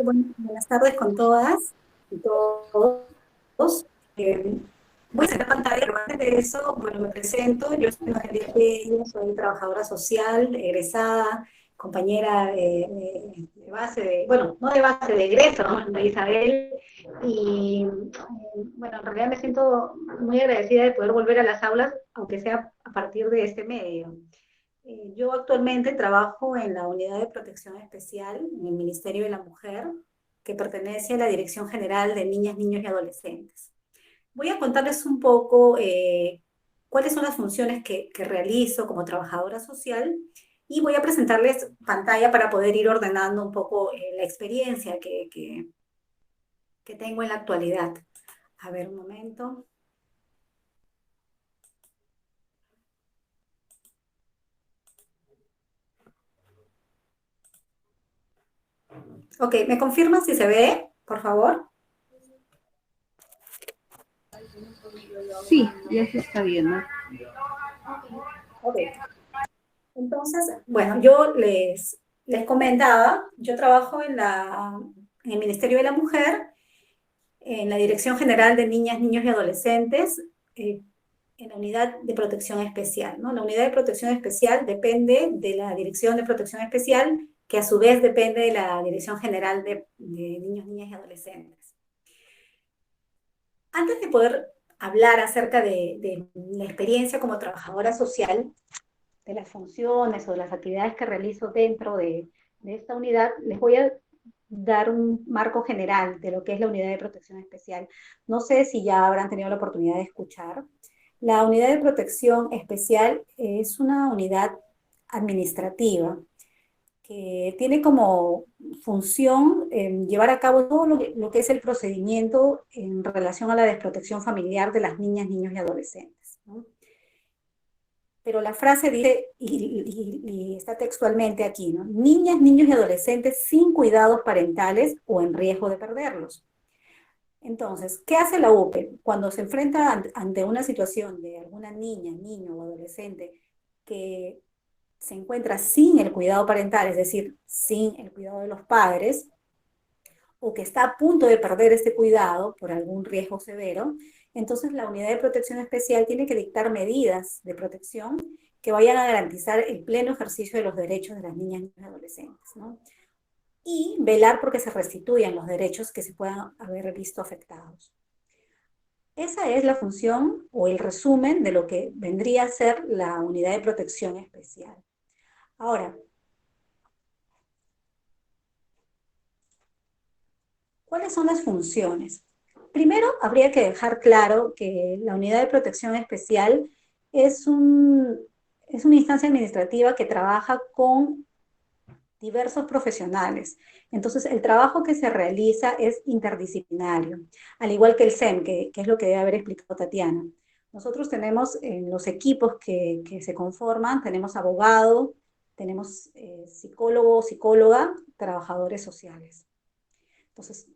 Buenas tardes con todas y todos. Eh, Voy a sacar pantalla, pero antes de eso, bueno, me presento. Yo soy María Peña, soy trabajadora social, egresada, compañera de base, bueno, no de base, de egreso, ¿no?, de Isabel. Y bueno, en realidad me siento muy agradecida de poder volver a las aulas, aunque sea a partir de este medio. Yo actualmente trabajo en la Unidad de Protección Especial en el Ministerio de la Mujer, que pertenece a la Dirección General de Niñas, Niños y Adolescentes. Voy a contarles un poco cuáles son las funciones que realizo como trabajadora social y voy a presentarles pantalla para poder ir ordenando un poco la experiencia que tengo en la actualidad. A ver, un momento. Ok, ¿me confirman si se ve, por favor? Sí, ya se está viendo. Ok. Entonces, bueno, yo les comentaba, yo trabajo en el Ministerio de la Mujer, en la Dirección General de Niñas, Niños y Adolescentes, eh, en la Unidad de Protección Especial, ¿no? La Unidad de Protección Especial depende de la Dirección de Protección Especial, que a su vez depende de la Dirección General de Niños, Niñas y Adolescentes. Antes de poder hablar acerca de la experiencia como trabajadora social, de las funciones o de las actividades que realizo dentro de esta unidad, les voy a dar un marco general de lo que es la Unidad de Protección Especial. No sé si ya habrán tenido la oportunidad de escuchar. La Unidad de Protección Especial es una unidad administrativa que tiene como función llevar a cabo todo lo que es el procedimiento en relación a la desprotección familiar de las niñas, niños y adolescentes, ¿no? Pero la frase dice, y está textualmente aquí, ¿no? Niñas, niños y adolescentes sin cuidados parentales o en riesgo de perderlos. Entonces, ¿qué hace la UPE cuando se enfrenta ante una situación de alguna niña, niño o adolescente que se encuentra sin el cuidado parental, es decir, sin el cuidado de los padres, o que está a punto de perder este cuidado por algún riesgo severo? Entonces la Unidad de Protección Especial tiene que dictar medidas de protección que vayan a garantizar el pleno ejercicio de los derechos de las niñas, niños y adolescentes, ¿no? Y velar porque se restituyan los derechos que se puedan haber visto afectados. Esa es la función o el resumen de lo que vendría a ser la Unidad de Protección Especial. Ahora, ¿cuáles son las funciones? Primero, habría que dejar claro que la Unidad de Protección Especial es, es una instancia administrativa que trabaja con diversos profesionales. Entonces, el trabajo que se realiza es interdisciplinario, al igual que el SEM, que es lo que debe haber explicado Tatiana. Nosotros tenemos en los equipos que se conforman, tenemos abogado, tenemos psicólogo, psicóloga, trabajadores sociales. Entonces,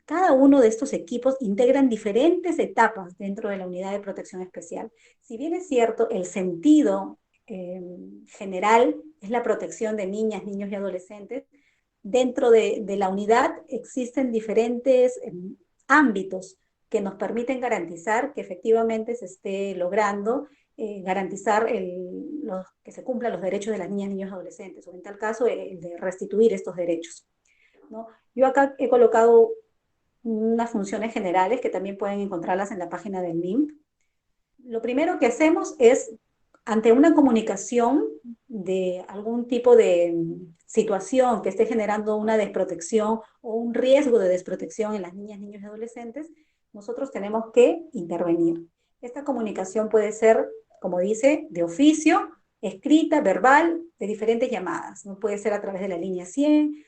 cada uno de estos equipos integran diferentes etapas dentro de la unidad de protección especial. Si bien es cierto, el sentido eh, general es la protección de niñas, niños y adolescentes, dentro de la unidad existen diferentes ámbitos que nos permiten garantizar que efectivamente se esté logrando garantizar que se cumplan los derechos de las niñas, niños y adolescentes, o en tal caso el de restituir estos derechos, ¿no? Yo acá he colocado unas funciones generales que también pueden encontrarlas en la página del NIMP. Lo primero que hacemos es, ante una comunicación de algún tipo de situación que esté generando una desprotección o un riesgo de desprotección en las niñas, niños y adolescentes, nosotros tenemos que intervenir. Esta comunicación puede ser, como dice, de oficio, escrita, verbal, de diferentes llamadas. ¿No? Puede ser a través de la línea 100,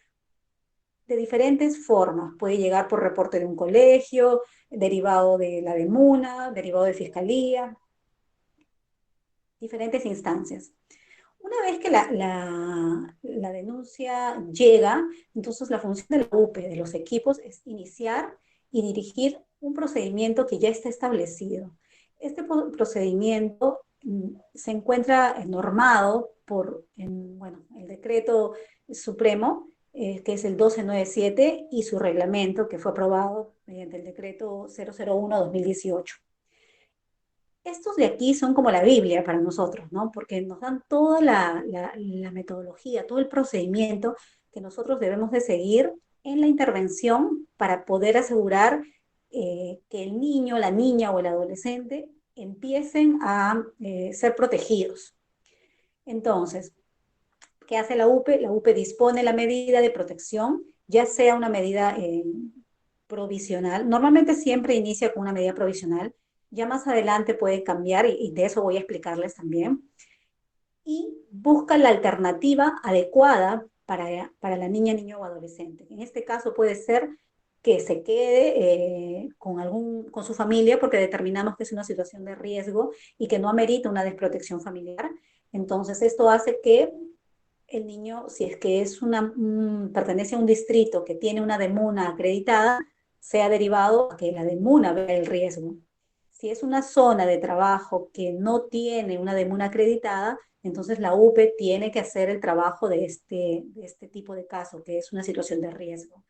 de diferentes formas. Puede llegar por reporte de un colegio, derivado de la DEMUNA, derivado de fiscalía, diferentes instancias. Una vez que la denuncia llega, entonces la función de la UPE, de los equipos, es iniciar y dirigir un procedimiento que ya está establecido. Este procedimiento se encuentra normado por bueno, el decreto supremo que es el 1297, y su reglamento, que fue aprobado mediante el decreto 001/2018. Estos de aquí son como la Biblia para nosotros, ¿no? Porque nos dan toda la metodología, todo el procedimiento que nosotros debemos de seguir en la intervención para poder asegurar que el niño, la niña o el adolescente empiecen a ser protegidos. Entonces, ¿qué hace la UPE? La UPE dispone la medida de protección, ya sea una medida provisional. Normalmente siempre inicia con una medida provisional. Ya más adelante puede cambiar y de eso voy a explicarles también. Y busca la alternativa adecuada para la niña, niño o adolescente. En este caso puede ser que se quede con su familia porque determinamos que es una situación de riesgo y que no amerita una desprotección familiar. Entonces esto hace que el niño, si es que pertenece a un distrito que tiene una DEMUNA acreditada, sea derivado a que la DEMUNA vea el riesgo. Si es una zona de trabajo que no tiene una DEMUNA acreditada, entonces la UPE tiene que hacer el trabajo de este tipo de caso, que es una situación de riesgo.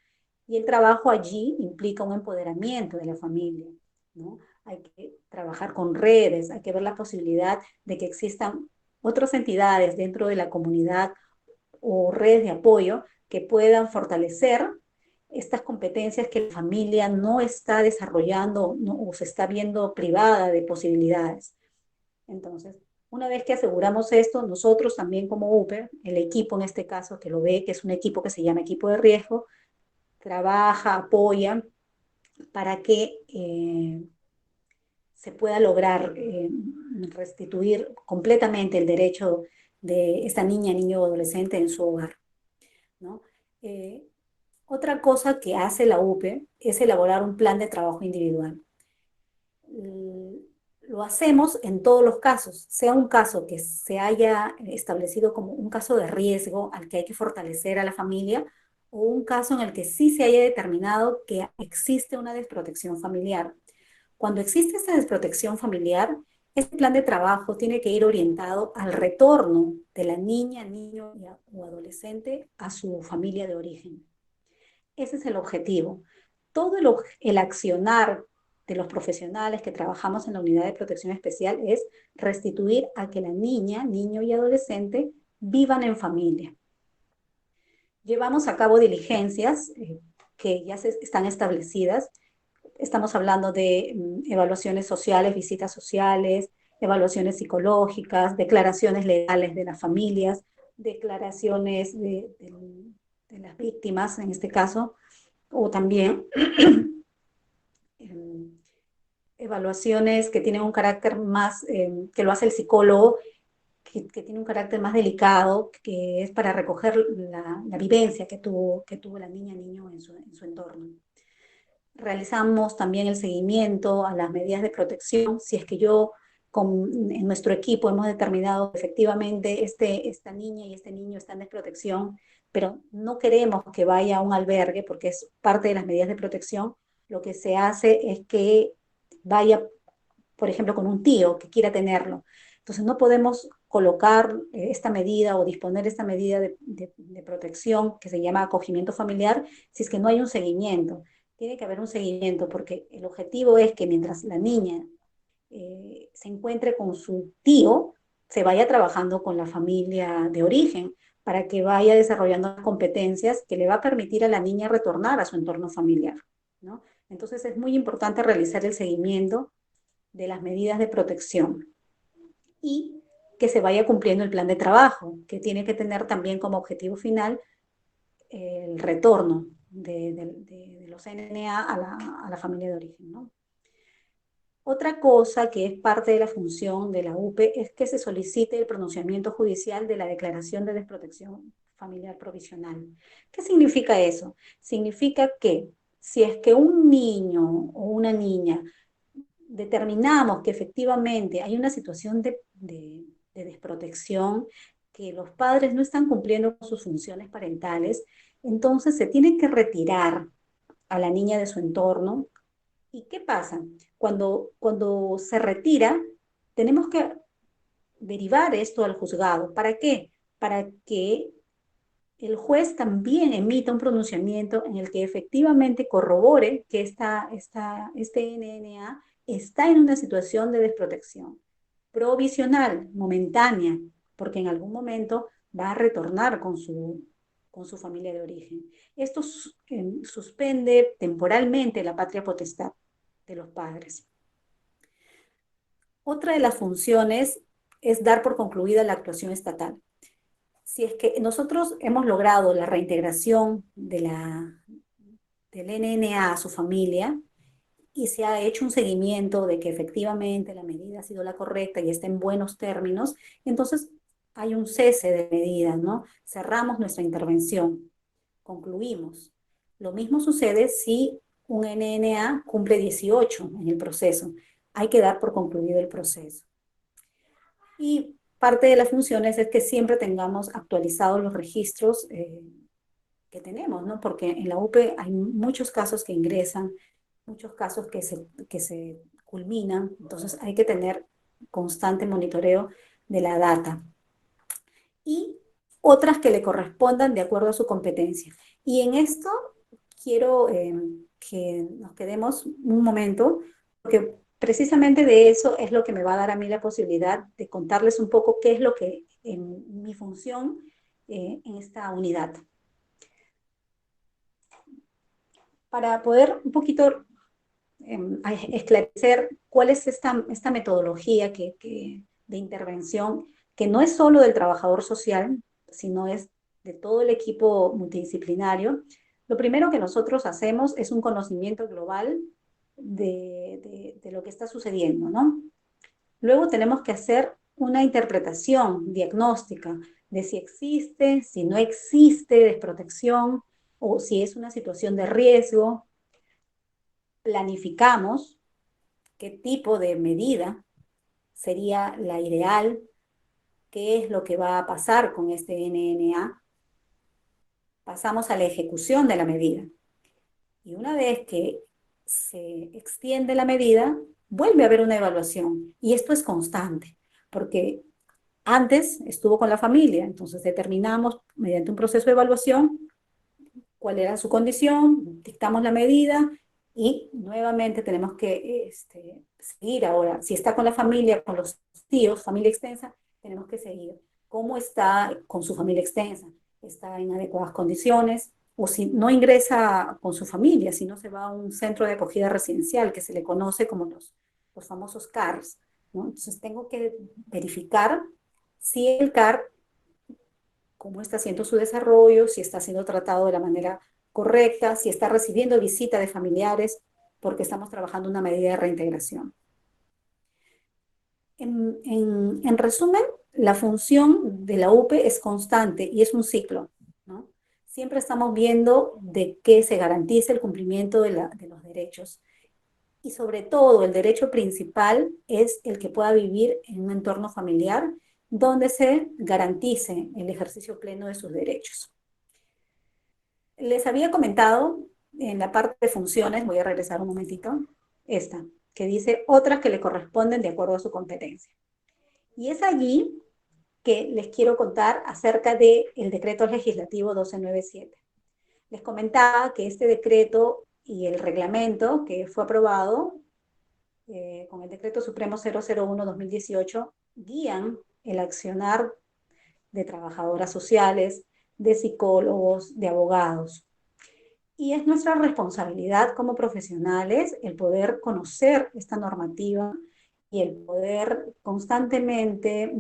Y el trabajo allí implica un empoderamiento de la familia, ¿no? Hay que trabajar con redes, hay que ver la posibilidad de que existan otras entidades dentro de la comunidad o redes de apoyo que puedan fortalecer estas competencias que la familia no está desarrollando, no, o se está viendo privada de posibilidades. Entonces, una vez que aseguramos esto, nosotros también como UPE, el equipo en este caso que lo ve, que es un equipo que se llama equipo de riesgo, trabaja, apoya para que se pueda lograr restituir completamente el derecho de esta niña, niño o adolescente en su hogar, ¿no? Eh, Otra cosa que hace la UPE es elaborar un plan de trabajo individual. Lo hacemos en todos los casos, sea un caso que se haya establecido como un caso de riesgo al que hay que fortalecer a la familia, o un caso en el que sí se haya determinado que existe una desprotección familiar. Cuando existe esta desprotección familiar, este plan de trabajo tiene que ir orientado al retorno de la niña, niño o adolescente a su familia de origen. Ese es el objetivo. Todo el accionar de los profesionales que trabajamos en la unidad de protección especial es restituir a que la niña, niño y adolescente vivan en familia. Llevamos a cabo diligencias que ya están establecidas. Estamos hablando de evaluaciones sociales, visitas sociales, evaluaciones psicológicas, declaraciones legales de las familias, declaraciones de las víctimas, en este caso, o también evaluaciones que tienen un carácter más, que lo hace el psicólogo, que tiene un carácter más delicado, que es para recoger la vivencia que tuvo la niña, niño en su entorno. Realizamos también el seguimiento a las medidas de protección. Si es que en nuestro equipo hemos determinado que efectivamente esta niña y este niño están de protección, pero no queremos que vaya a un albergue porque es parte de las medidas de protección, lo que se hace es que vaya, por ejemplo, con un tío que quiera tenerlo. Entonces no podemos colocar esta medida o disponer esta medida de protección que se llama acogimiento familiar si es que no hay un seguimiento. Tiene que haber un seguimiento porque el objetivo es que mientras la niña se encuentre con su tío, se vaya trabajando con la familia de origen para que vaya desarrollando competencias que le va a permitir a la niña retornar a su entorno familiar, ¿no? Entonces es muy importante realizar el seguimiento de las medidas de protección y que se vaya cumpliendo el plan de trabajo, que tiene que tener también como objetivo final el retorno de los NNA a la familia de origen, ¿no? Otra cosa que es parte de la función de la UPE es que se solicite el pronunciamiento judicial de la declaración de desprotección familiar provisional. ¿Qué significa eso? Significa que si es que un niño o una niña determinamos que efectivamente hay una situación de desprotección, que los padres no están cumpliendo con sus funciones parentales, entonces se tiene que retirar a la niña de su entorno. ¿Y qué pasa? Cuando se retira, tenemos que derivar esto al juzgado. ¿Para qué? Para que el juez también emita un pronunciamiento en el que efectivamente corrobore que este NNA está en una situación de desprotección provisional, momentánea, porque en algún momento va a retornar con su familia de origen. Esto suspende temporalmente la patria potestad de los padres. Otra de las funciones es dar por concluida la actuación estatal. Si es que nosotros hemos logrado la reintegración del NNA a su familia y se ha hecho un seguimiento de que efectivamente la medida ha sido la correcta y está en buenos términos, entonces hay un cese de medidas, ¿no? Cerramos nuestra intervención, concluimos. Lo mismo sucede si un NNA cumple 18 en el proceso. Hay que dar por concluido el proceso. Y parte de las funciones es que siempre tengamos actualizados los registros que tenemos, ¿no? Porque en la UPE hay muchos casos que ingresan, muchos casos que se culminan, entonces hay que tener constante monitoreo de la data. Y otras que le correspondan de acuerdo a su competencia. Y en esto quiero que nos quedemos un momento, porque precisamente de eso es lo que me va a dar a mí la posibilidad de contarles un poco qué es lo que en mi función en esta unidad. Para poder un poquito esclarecer cuál es esta metodología de intervención, que no es solo del trabajador social, sino es de todo el equipo multidisciplinario. Lo primero que nosotros hacemos es un conocimiento global de lo que está sucediendo, ¿no? Luego tenemos que hacer una interpretación diagnóstica de si existe, si no existe desprotección o si es una situación de riesgo. Planificamos qué tipo de medida sería la ideal, qué es lo que va a pasar con este NNA. Pasamos a la ejecución de la medida. Y una vez que se extiende la medida, vuelve a haber una evaluación. Y esto es constante, porque antes estuvo con la familia, entonces determinamos mediante un proceso de evaluación cuál era su condición, dictamos la medida y nuevamente tenemos que seguir ahora. Si está con la familia, con los tíos, familia extensa, tenemos que seguir. ¿Cómo está con su familia extensa? ¿Está en adecuadas condiciones? O si no ingresa con su familia, si no se va a un centro de acogida residencial que se le conoce como los famosos CARs, ¿no? Entonces tengo que verificar si el CAR, cómo está haciendo su desarrollo, si está siendo tratado de la manera correcta, si está recibiendo visita de familiares, porque estamos trabajando una medida de reintegración. En resumen, la función de la UPE es constante y es un ciclo, ¿no? Siempre estamos viendo de que se garantice el cumplimiento de los derechos. Y sobre todo, el derecho principal es el que pueda vivir en un entorno familiar donde se garantice el ejercicio pleno de sus derechos. Les había comentado en la parte de funciones, voy a regresar un momentito, esta, que dice otras que le corresponden de acuerdo a su competencia. Y es allí que les quiero contar acerca del decreto legislativo 1297. Les comentaba que este decreto y el reglamento que fue aprobado con el decreto supremo 001-2018 guían el accionar de trabajadoras sociales, de psicólogos, de abogados. Y es nuestra responsabilidad como profesionales el poder conocer esta normativa y el poder constantemente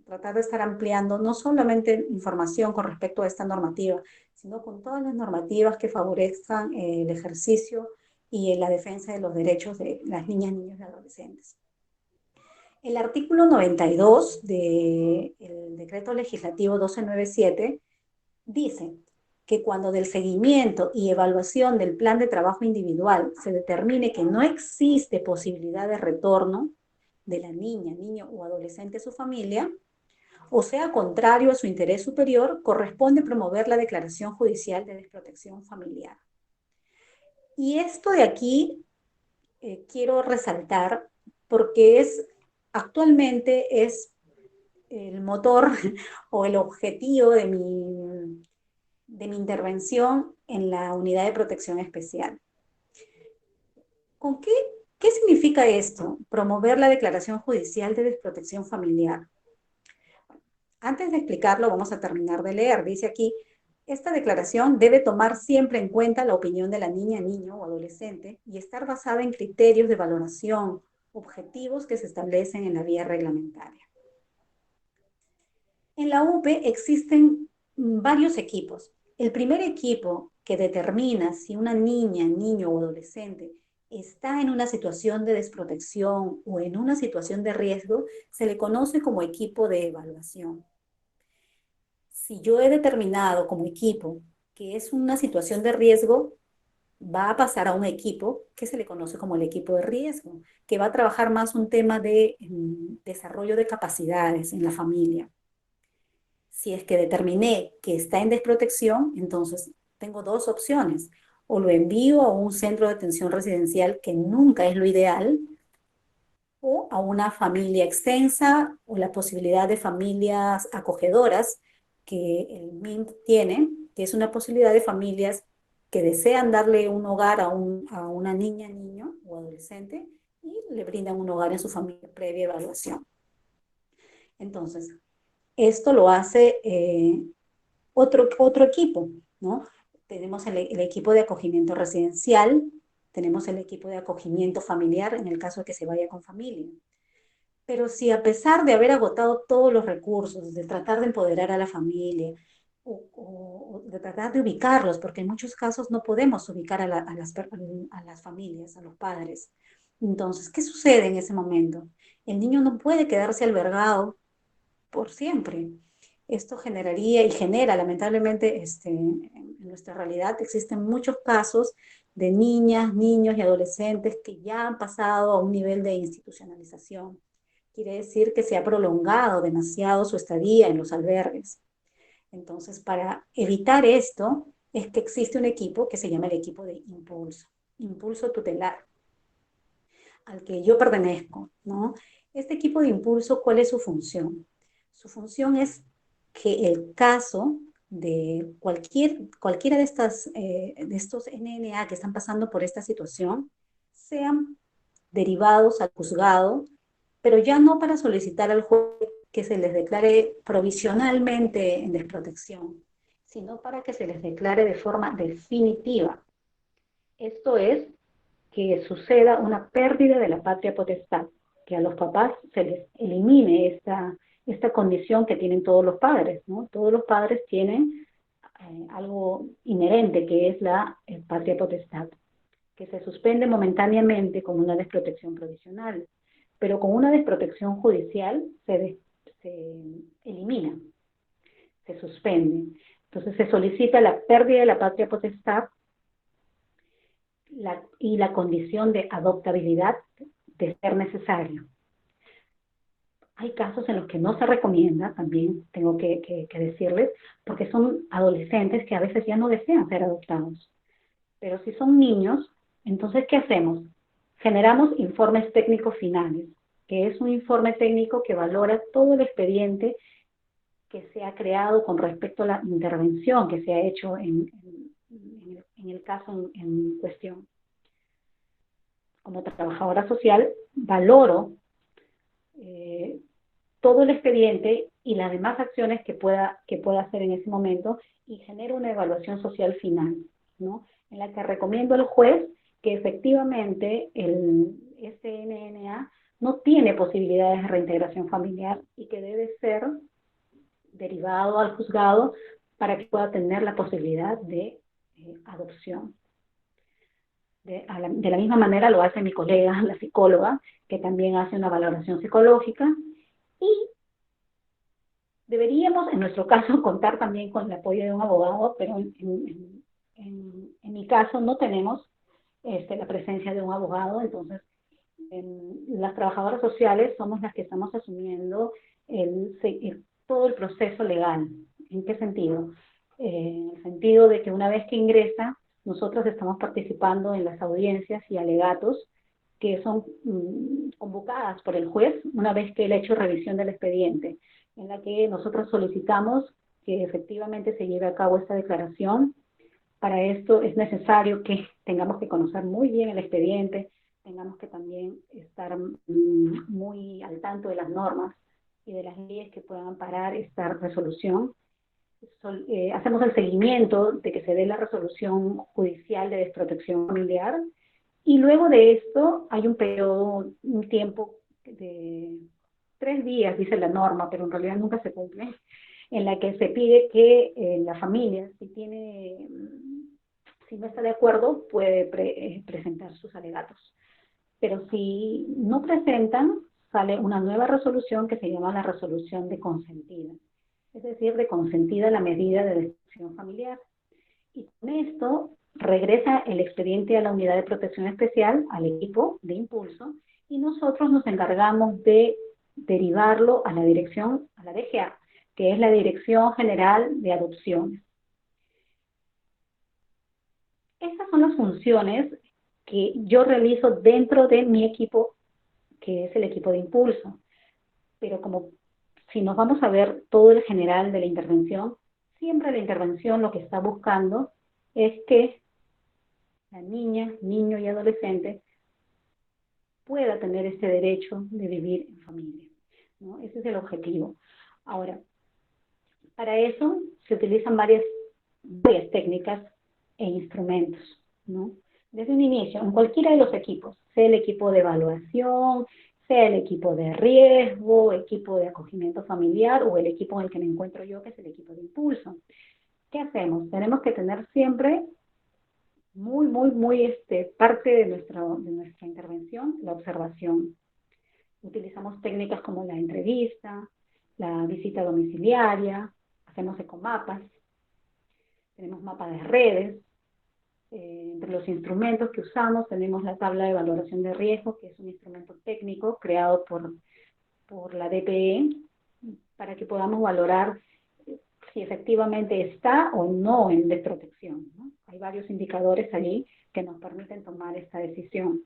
tratar de estar ampliando no solamente información con respecto a esta normativa, sino con todas las normativas que favorezcan el ejercicio y la defensa de los derechos de las niñas, niños y adolescentes. El artículo 92 del decreto legislativo 1297 dice que cuando del seguimiento y evaluación del plan de trabajo individual se determine que no existe posibilidad de retorno de la niña, niño o adolescente a su familia, o sea contrario a su interés superior, corresponde promover la declaración judicial de desprotección familiar. Y esto de aquí quiero resaltar porque actualmente es el motor o el objetivo de de mi intervención en la unidad de protección especial. ¿Con qué significa esto? Promover la declaración judicial de desprotección familiar. Antes de explicarlo, vamos a terminar de leer. Dice aquí, esta declaración debe tomar siempre en cuenta la opinión de la niña, niño o adolescente y estar basada en criterios de valoración objetivos que se establecen en la vía reglamentaria. En la UPE existen varios equipos. El primer equipo que determina si una niña, niño o adolescente está en una situación de desprotección o en una situación de riesgo, se le conoce como equipo de evaluación. Si yo he determinado como equipo que es una situación de riesgo, va a pasar a un equipo que se le conoce como el equipo de riesgo, que va a trabajar más un tema de desarrollo de capacidades en la familia. Si es que determiné que está en desprotección, entonces tengo dos opciones. O lo envío a un centro de atención residencial, que nunca es lo ideal, o a una familia extensa, o la posibilidad de familias acogedoras que el MINT tiene, que es una posibilidad de familias que desean darle un hogar a una niña, niño o adolescente y le brindan un hogar en su familia previa evaluación. Entonces, esto lo hace otro equipo, ¿no? Tenemos el equipo de acogimiento residencial, tenemos el equipo de acogimiento familiar en el caso de que se vaya con familia. Pero si a pesar de haber agotado todos los recursos, de tratar de empoderar a la familia, o de tratar de ubicarlos, porque en muchos casos no podemos ubicar a las familias, a los padres. Entonces, ¿qué sucede en ese momento? El niño no puede quedarse albergado por siempre. Esto generaría y genera, lamentablemente, en nuestra realidad existen muchos casos de niñas, niños y adolescentes que ya han pasado a un nivel de institucionalización. Quiere decir que se ha prolongado demasiado su estadía en los albergues. Entonces, para evitar esto, es que existe un equipo que se llama el equipo de impulso, impulso tutelar, al que yo pertenezco, ¿no? Este equipo de impulso, ¿cuál es su función? Su función es que el caso de cualquiera de estos NNA que están pasando por esta situación sean derivados al juzgado, pero ya no para solicitar al juez que se les declare provisionalmente en desprotección, sino para que se les declare de forma definitiva. Esto es, que suceda una pérdida de la patria potestad, que a los papás se les elimine esta condición que tienen todos los padres, ¿no? Todos los padres tienen algo inherente que es la patria potestad, que se suspende momentáneamente con una desprotección provisional, pero con una desprotección judicial se elimina, se suspende. Entonces se solicita la pérdida de la patria potestad y la condición de adoptabilidad de ser necesario. Hay casos en los que no se recomienda, también tengo que decirles, porque son adolescentes que a veces ya no desean ser adoptados. Pero si son niños, entonces, ¿qué hacemos? Generamos informes técnicos finales, que es un informe técnico que valora todo el expediente que se ha creado con respecto a la intervención que se ha hecho en el caso en cuestión. Como trabajadora social, valoro todo el expediente y las demás acciones que pueda hacer en ese momento y genero una evaluación social final, ¿no? En la que recomiendo al juez que efectivamente el SNNA no tiene posibilidades de reintegración familiar y que debe ser derivado al juzgado para que pueda tener la posibilidad de adopción. De la misma manera lo hace mi colega, la psicóloga, que también hace una valoración psicológica, y deberíamos, en nuestro caso, contar también con el apoyo de un abogado, pero en mi caso no tenemos la presencia de un abogado, entonces las trabajadoras sociales somos las que estamos asumiendo todo el proceso legal. ¿En qué sentido? En el sentido de que una vez que ingresa, nosotros estamos participando en las audiencias y alegatos que son convocadas por el juez una vez que él ha hecho revisión del expediente, en la que nosotros solicitamos que efectivamente se lleve a cabo esta declaración. Para esto es necesario que tengamos que conocer muy bien el expediente, tengamos que también estar muy al tanto de las normas y de las leyes que puedan amparar esta resolución. Hacemos el seguimiento de que se dé la resolución judicial de desprotección familiar, y luego de esto hay un periodo, un tiempo de 3 días, dice la norma, pero en realidad nunca se cumple, en la que se pide que la familia, si no está de acuerdo, puede presentar sus alegatos. Pero si no presentan, sale una nueva resolución que se llama la resolución de consentida, es decir, de consentida la medida de desprotección familiar. Y con esto regresa el expediente a la unidad de protección especial, al equipo de impulso, y nosotros nos encargamos de derivarlo a la dirección, a la DGA, que es la Dirección General de Adopciones. Estas son las funciones que yo realizo dentro de mi equipo, que es el equipo de impulso. Pero como si nos vamos a ver todo el general de la intervención, siempre la intervención lo que está buscando es que la niña, niño y adolescente pueda tener este derecho de vivir en familia, ¿no? Ese es el objetivo. Ahora, para eso se utilizan varias técnicas e instrumentos, ¿no? Desde un inicio, en cualquiera de los equipos, sea el equipo de evaluación, sea el equipo de riesgo, equipo de acogimiento familiar o el equipo en el que me encuentro yo, que es el equipo de impulso. ¿Qué hacemos? Tenemos que tener siempre muy parte de nuestra intervención, la observación. Utilizamos técnicas como la entrevista, la visita domiciliaria, hacemos ecomapas, tenemos mapas de redes. Entre los instrumentos que usamos tenemos la tabla de valoración de riesgo, que es un instrumento técnico creado por la DPE para que podamos valorar si efectivamente está o no en desprotección, ¿no? Hay varios indicadores allí que nos permiten tomar esta decisión.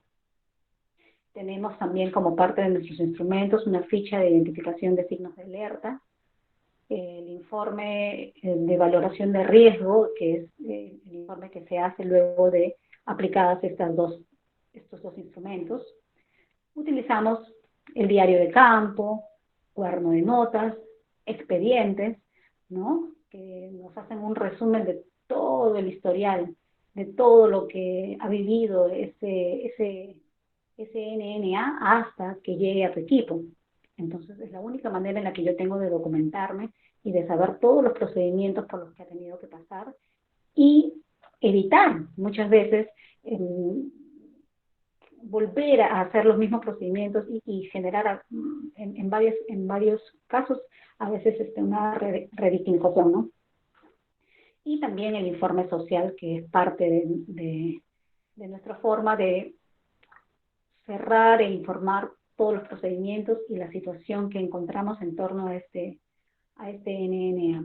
Tenemos también como parte de nuestros instrumentos una ficha de identificación de signos de alerta, el informe de valoración de riesgo, que es el informe que se hace luego de aplicadas estos dos instrumentos. Utilizamos el diario de campo, cuaderno de notas, expedientes, ¿no? Que nos hacen un resumen de todo el historial, de todo lo que ha vivido ese NNA hasta que llegue a tu equipo. Entonces es la única manera en la que yo tengo de documentarme y de saber todos los procedimientos por los que ha tenido que pasar y evitar muchas veces volver a hacer los mismos procedimientos y generar en varios casos a veces una revictimización, ¿no? Y también el informe social, que es parte de nuestra forma de cerrar e informar todos los procedimientos y la situación que encontramos en torno a este NNA.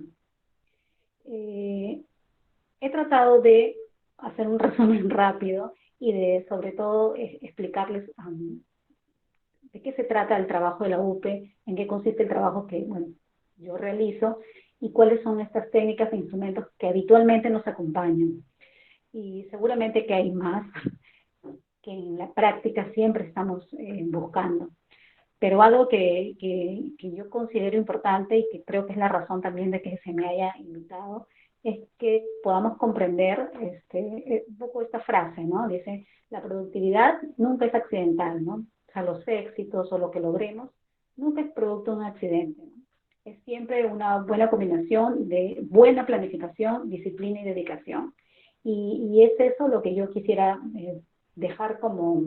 He tratado de hacer un resumen rápido y de, sobre todo, explicarles de qué se trata el trabajo de la UPE, en qué consiste el trabajo que, bueno, yo realizo y cuáles son estas técnicas e instrumentos que habitualmente nos acompañan. Y seguramente que hay más que en la práctica siempre estamos buscando. Pero algo que yo considero importante y que creo que es la razón también de que se me haya invitado es que podamos comprender un poco esta frase, ¿no? Dice, la productividad nunca es accidental, ¿no? O sea, los éxitos o lo que logremos nunca es producto de un accidente, ¿no? Es siempre una buena combinación de buena planificación, disciplina y dedicación. Y es eso lo que yo quisiera dejar como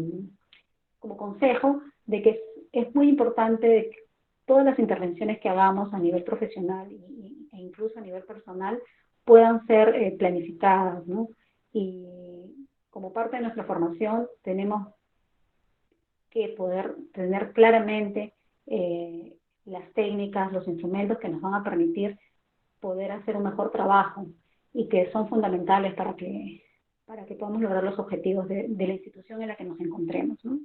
consejo, de que es muy importante de que todas las intervenciones que hagamos a nivel profesional e incluso a nivel personal puedan ser planificadas, ¿no? Y como parte de nuestra formación tenemos que poder tener claramente las técnicas, los instrumentos que nos van a permitir poder hacer un mejor trabajo y que son fundamentales para que podamos lograr los objetivos de la institución en la que nos encontremos, ¿no?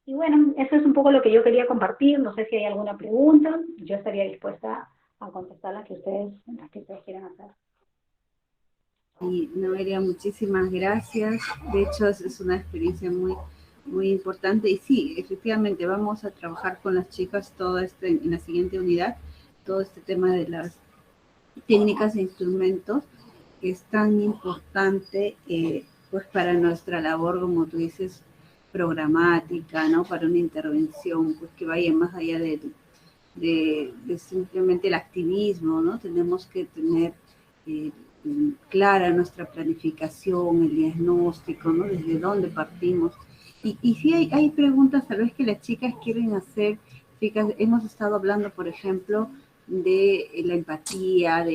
Y bueno, eso es un poco lo que yo quería compartir. No sé si hay alguna pregunta. Yo estaría dispuesta a contestar las que ustedes quieran hacer. Y Noelia, muchísimas gracias. De hecho, es una experiencia muy importante. Y sí, efectivamente, vamos a trabajar con las chicas todo en la siguiente unidad, todo este tema de las técnicas e instrumentos, que es tan importante pues para nuestra labor, como tú dices, programática, ¿no? Para una intervención pues que vaya más allá de simplemente el activismo, ¿no? Tenemos que tener eh, clara nuestra planificación, el diagnóstico, ¿no? Desde dónde partimos. Y sí hay preguntas tal vez que las chicas quieren hacer. Chicas, hemos estado hablando, por ejemplo, de la empatía,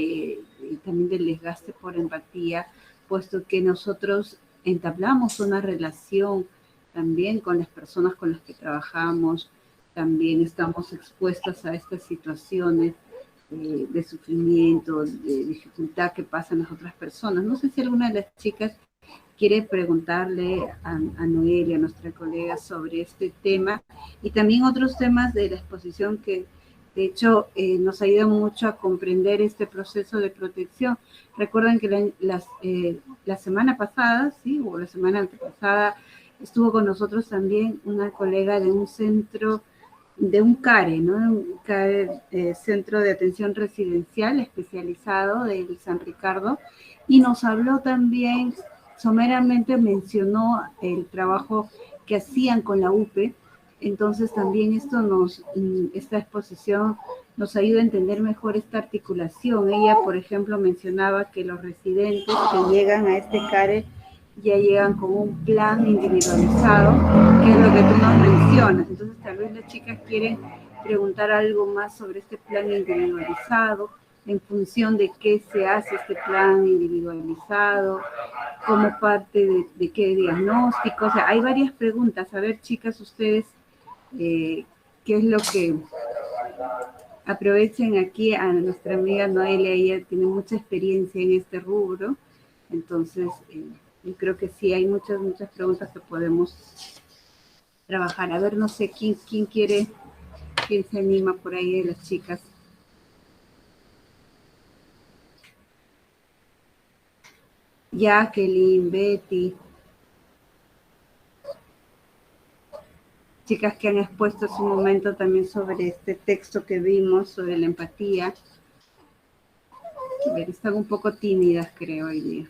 también del desgaste por empatía, puesto que nosotros entablamos una relación también con las personas con las que trabajamos, también estamos expuestos a estas situaciones de sufrimiento, de dificultad que pasan las otras personas. No sé si alguna de las chicas quiere preguntarle a Noelia, a nuestra colega, sobre este tema y también otros temas de la exposición que de hecho nos ayudan mucho a comprender este proceso de protección. Recuerden que la semana pasada, ¿sí? O la semana antepasada, estuvo con nosotros también una colega de un centro, de un CARE, ¿no? Un CARE, Centro de Atención Residencial especializado del San Ricardo, y nos habló también, someramente mencionó el trabajo que hacían con la UPE. Entonces también esta exposición nos ayuda a entender mejor esta articulación. Ella, por ejemplo, mencionaba que los residentes que llegan a este CARE ya llegan con un plan individualizado, que es lo que tú nos mencionas. Entonces tal vez las chicas quieren preguntar algo más sobre este plan individualizado, en función de qué se hace este plan individualizado, como parte de qué diagnóstico. O sea, hay varias preguntas. A ver, chicas, ustedes, ¿qué es lo que aprovechen aquí a nuestra amiga Noelia? Ella tiene mucha experiencia en este rubro, entonces yo creo que sí, hay muchas preguntas que podemos trabajar. A ver, no sé, quién quiere, quién se anima por ahí de las chicas. Jacqueline, Betty, chicas que han expuesto hace un momento también sobre este texto que vimos, sobre la empatía. A ver, están un poco tímidas, creo, hoy día.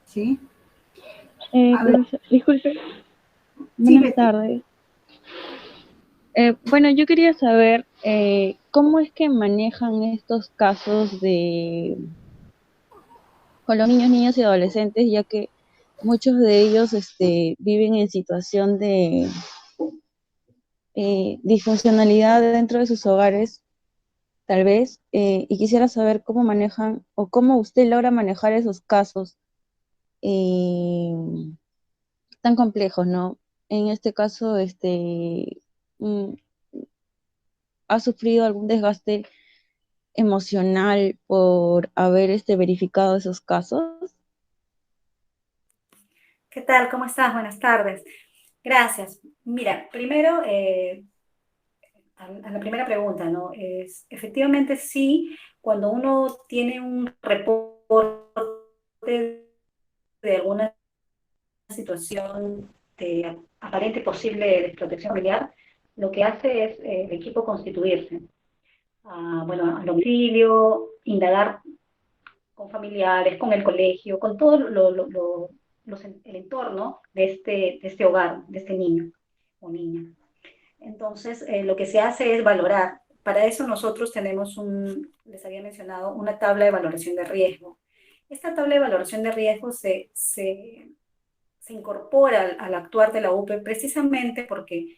¿Sí? Disculpe, Sí, buenas Betty. tardes. Bueno, yo quería saber cómo es que manejan estos casos con los niños, niñas y adolescentes, ya que muchos de ellos viven en situación de disfuncionalidad dentro de sus hogares, tal vez, y quisiera saber cómo manejan o cómo usted logra manejar esos casos eh, tan complejos, ¿no? En este caso, mm, ¿ha sufrido algún desgaste emocional por haber verificado esos casos? ¿Qué tal? ¿Cómo estás? Buenas tardes. Gracias. Mira, primero, a la primera pregunta, ¿no? Efectivamente sí, cuando uno tiene un reporte de alguna situación de aparente posible desprotección familiar, lo que hace es el equipo constituirse. Bueno, al domicilio, indagar con familiares, con el colegio, con todo el entorno de este hogar, de este niño o niña. Entonces, lo que se hace es valorar. Para eso nosotros tenemos les había mencionado, una tabla de valoración de riesgo. Esta tabla de valoración de riesgo se incorpora al actuar de la UPE precisamente porque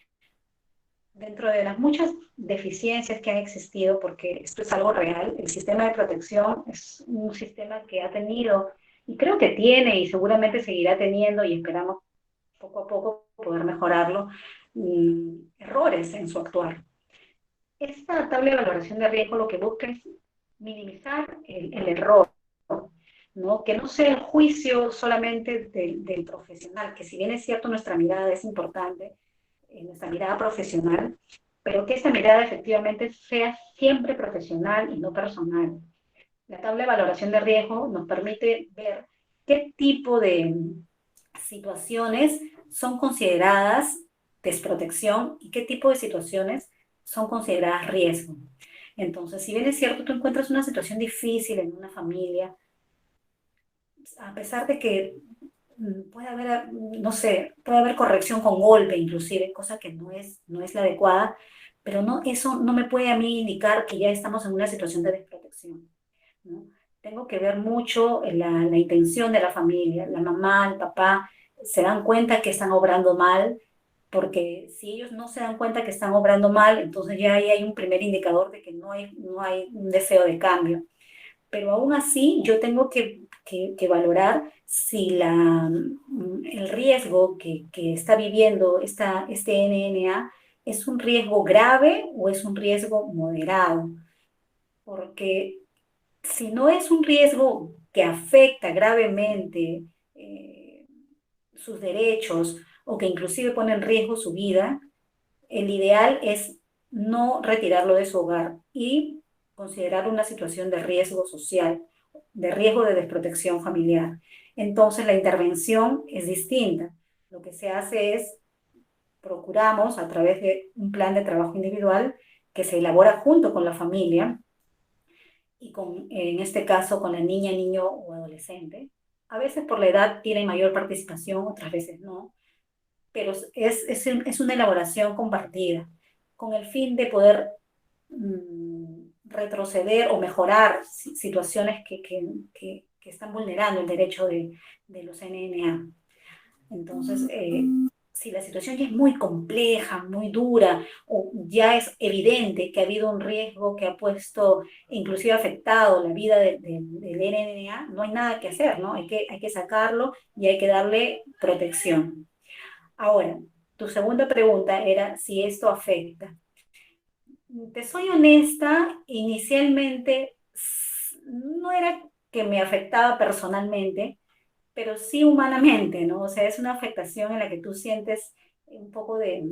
dentro de las muchas deficiencias que han existido, porque esto es algo real, el sistema de protección es un sistema que ha tenido, y creo que tiene, y seguramente seguirá teniendo, y esperamos poco a poco poder mejorarlo, errores en su actuar. Esta tabla de valoración de riesgo lo que busca es minimizar el error, ¿no? Que no sea el juicio solamente del profesional, que si bien es cierto nuestra mirada es importante, nuestra mirada profesional, pero que esta mirada efectivamente sea siempre profesional y no personal. La tabla de valoración de riesgo nos permite ver qué tipo de situaciones son consideradas desprotección y qué tipo de situaciones son consideradas riesgo. Entonces, si bien es cierto, tú encuentras una situación difícil en una familia, a pesar de que puede haber, no sé, puede haber corrección con golpe inclusive, cosa que no es la adecuada, pero no, eso no me puede a mí indicar que ya estamos en una situación de desprotección, ¿no? Tengo que ver mucho la intención de la familia, la mamá, el papá, se dan cuenta que están obrando mal, porque si ellos no se dan cuenta que están obrando mal, entonces ya ahí hay un primer indicador de que no hay un deseo de cambio. Pero aún así yo tengo que valorar si el riesgo que está viviendo este NNA es un riesgo grave o es un riesgo moderado, porque si no es un riesgo que afecta gravemente sus derechos o que inclusive pone en riesgo su vida, el ideal es no retirarlo de su hogar y considerar una situación de riesgo social, de riesgo de desprotección familiar. Entonces la intervención es distinta. Lo que se hace es, procuramos a través de un plan de trabajo individual que se elabora junto con la familia y en este caso con la niña, niño o adolescente. A veces por la edad tiene mayor participación, otras veces no, pero es una elaboración compartida con el fin de poder retroceder o mejorar situaciones que están vulnerando el derecho de los NNA. Entonces, si la situación ya es muy compleja, muy dura, o ya es evidente que ha habido un riesgo que ha puesto, inclusive afectado la vida del NNA, no hay nada que hacer, ¿no? Hay que sacarlo y hay que darle protección. Ahora, tu segunda pregunta era si esto afecta. Te soy honesta, inicialmente no era que me afectaba personalmente, pero sí humanamente, ¿no? O sea, es una afectación en la que tú sientes un poco de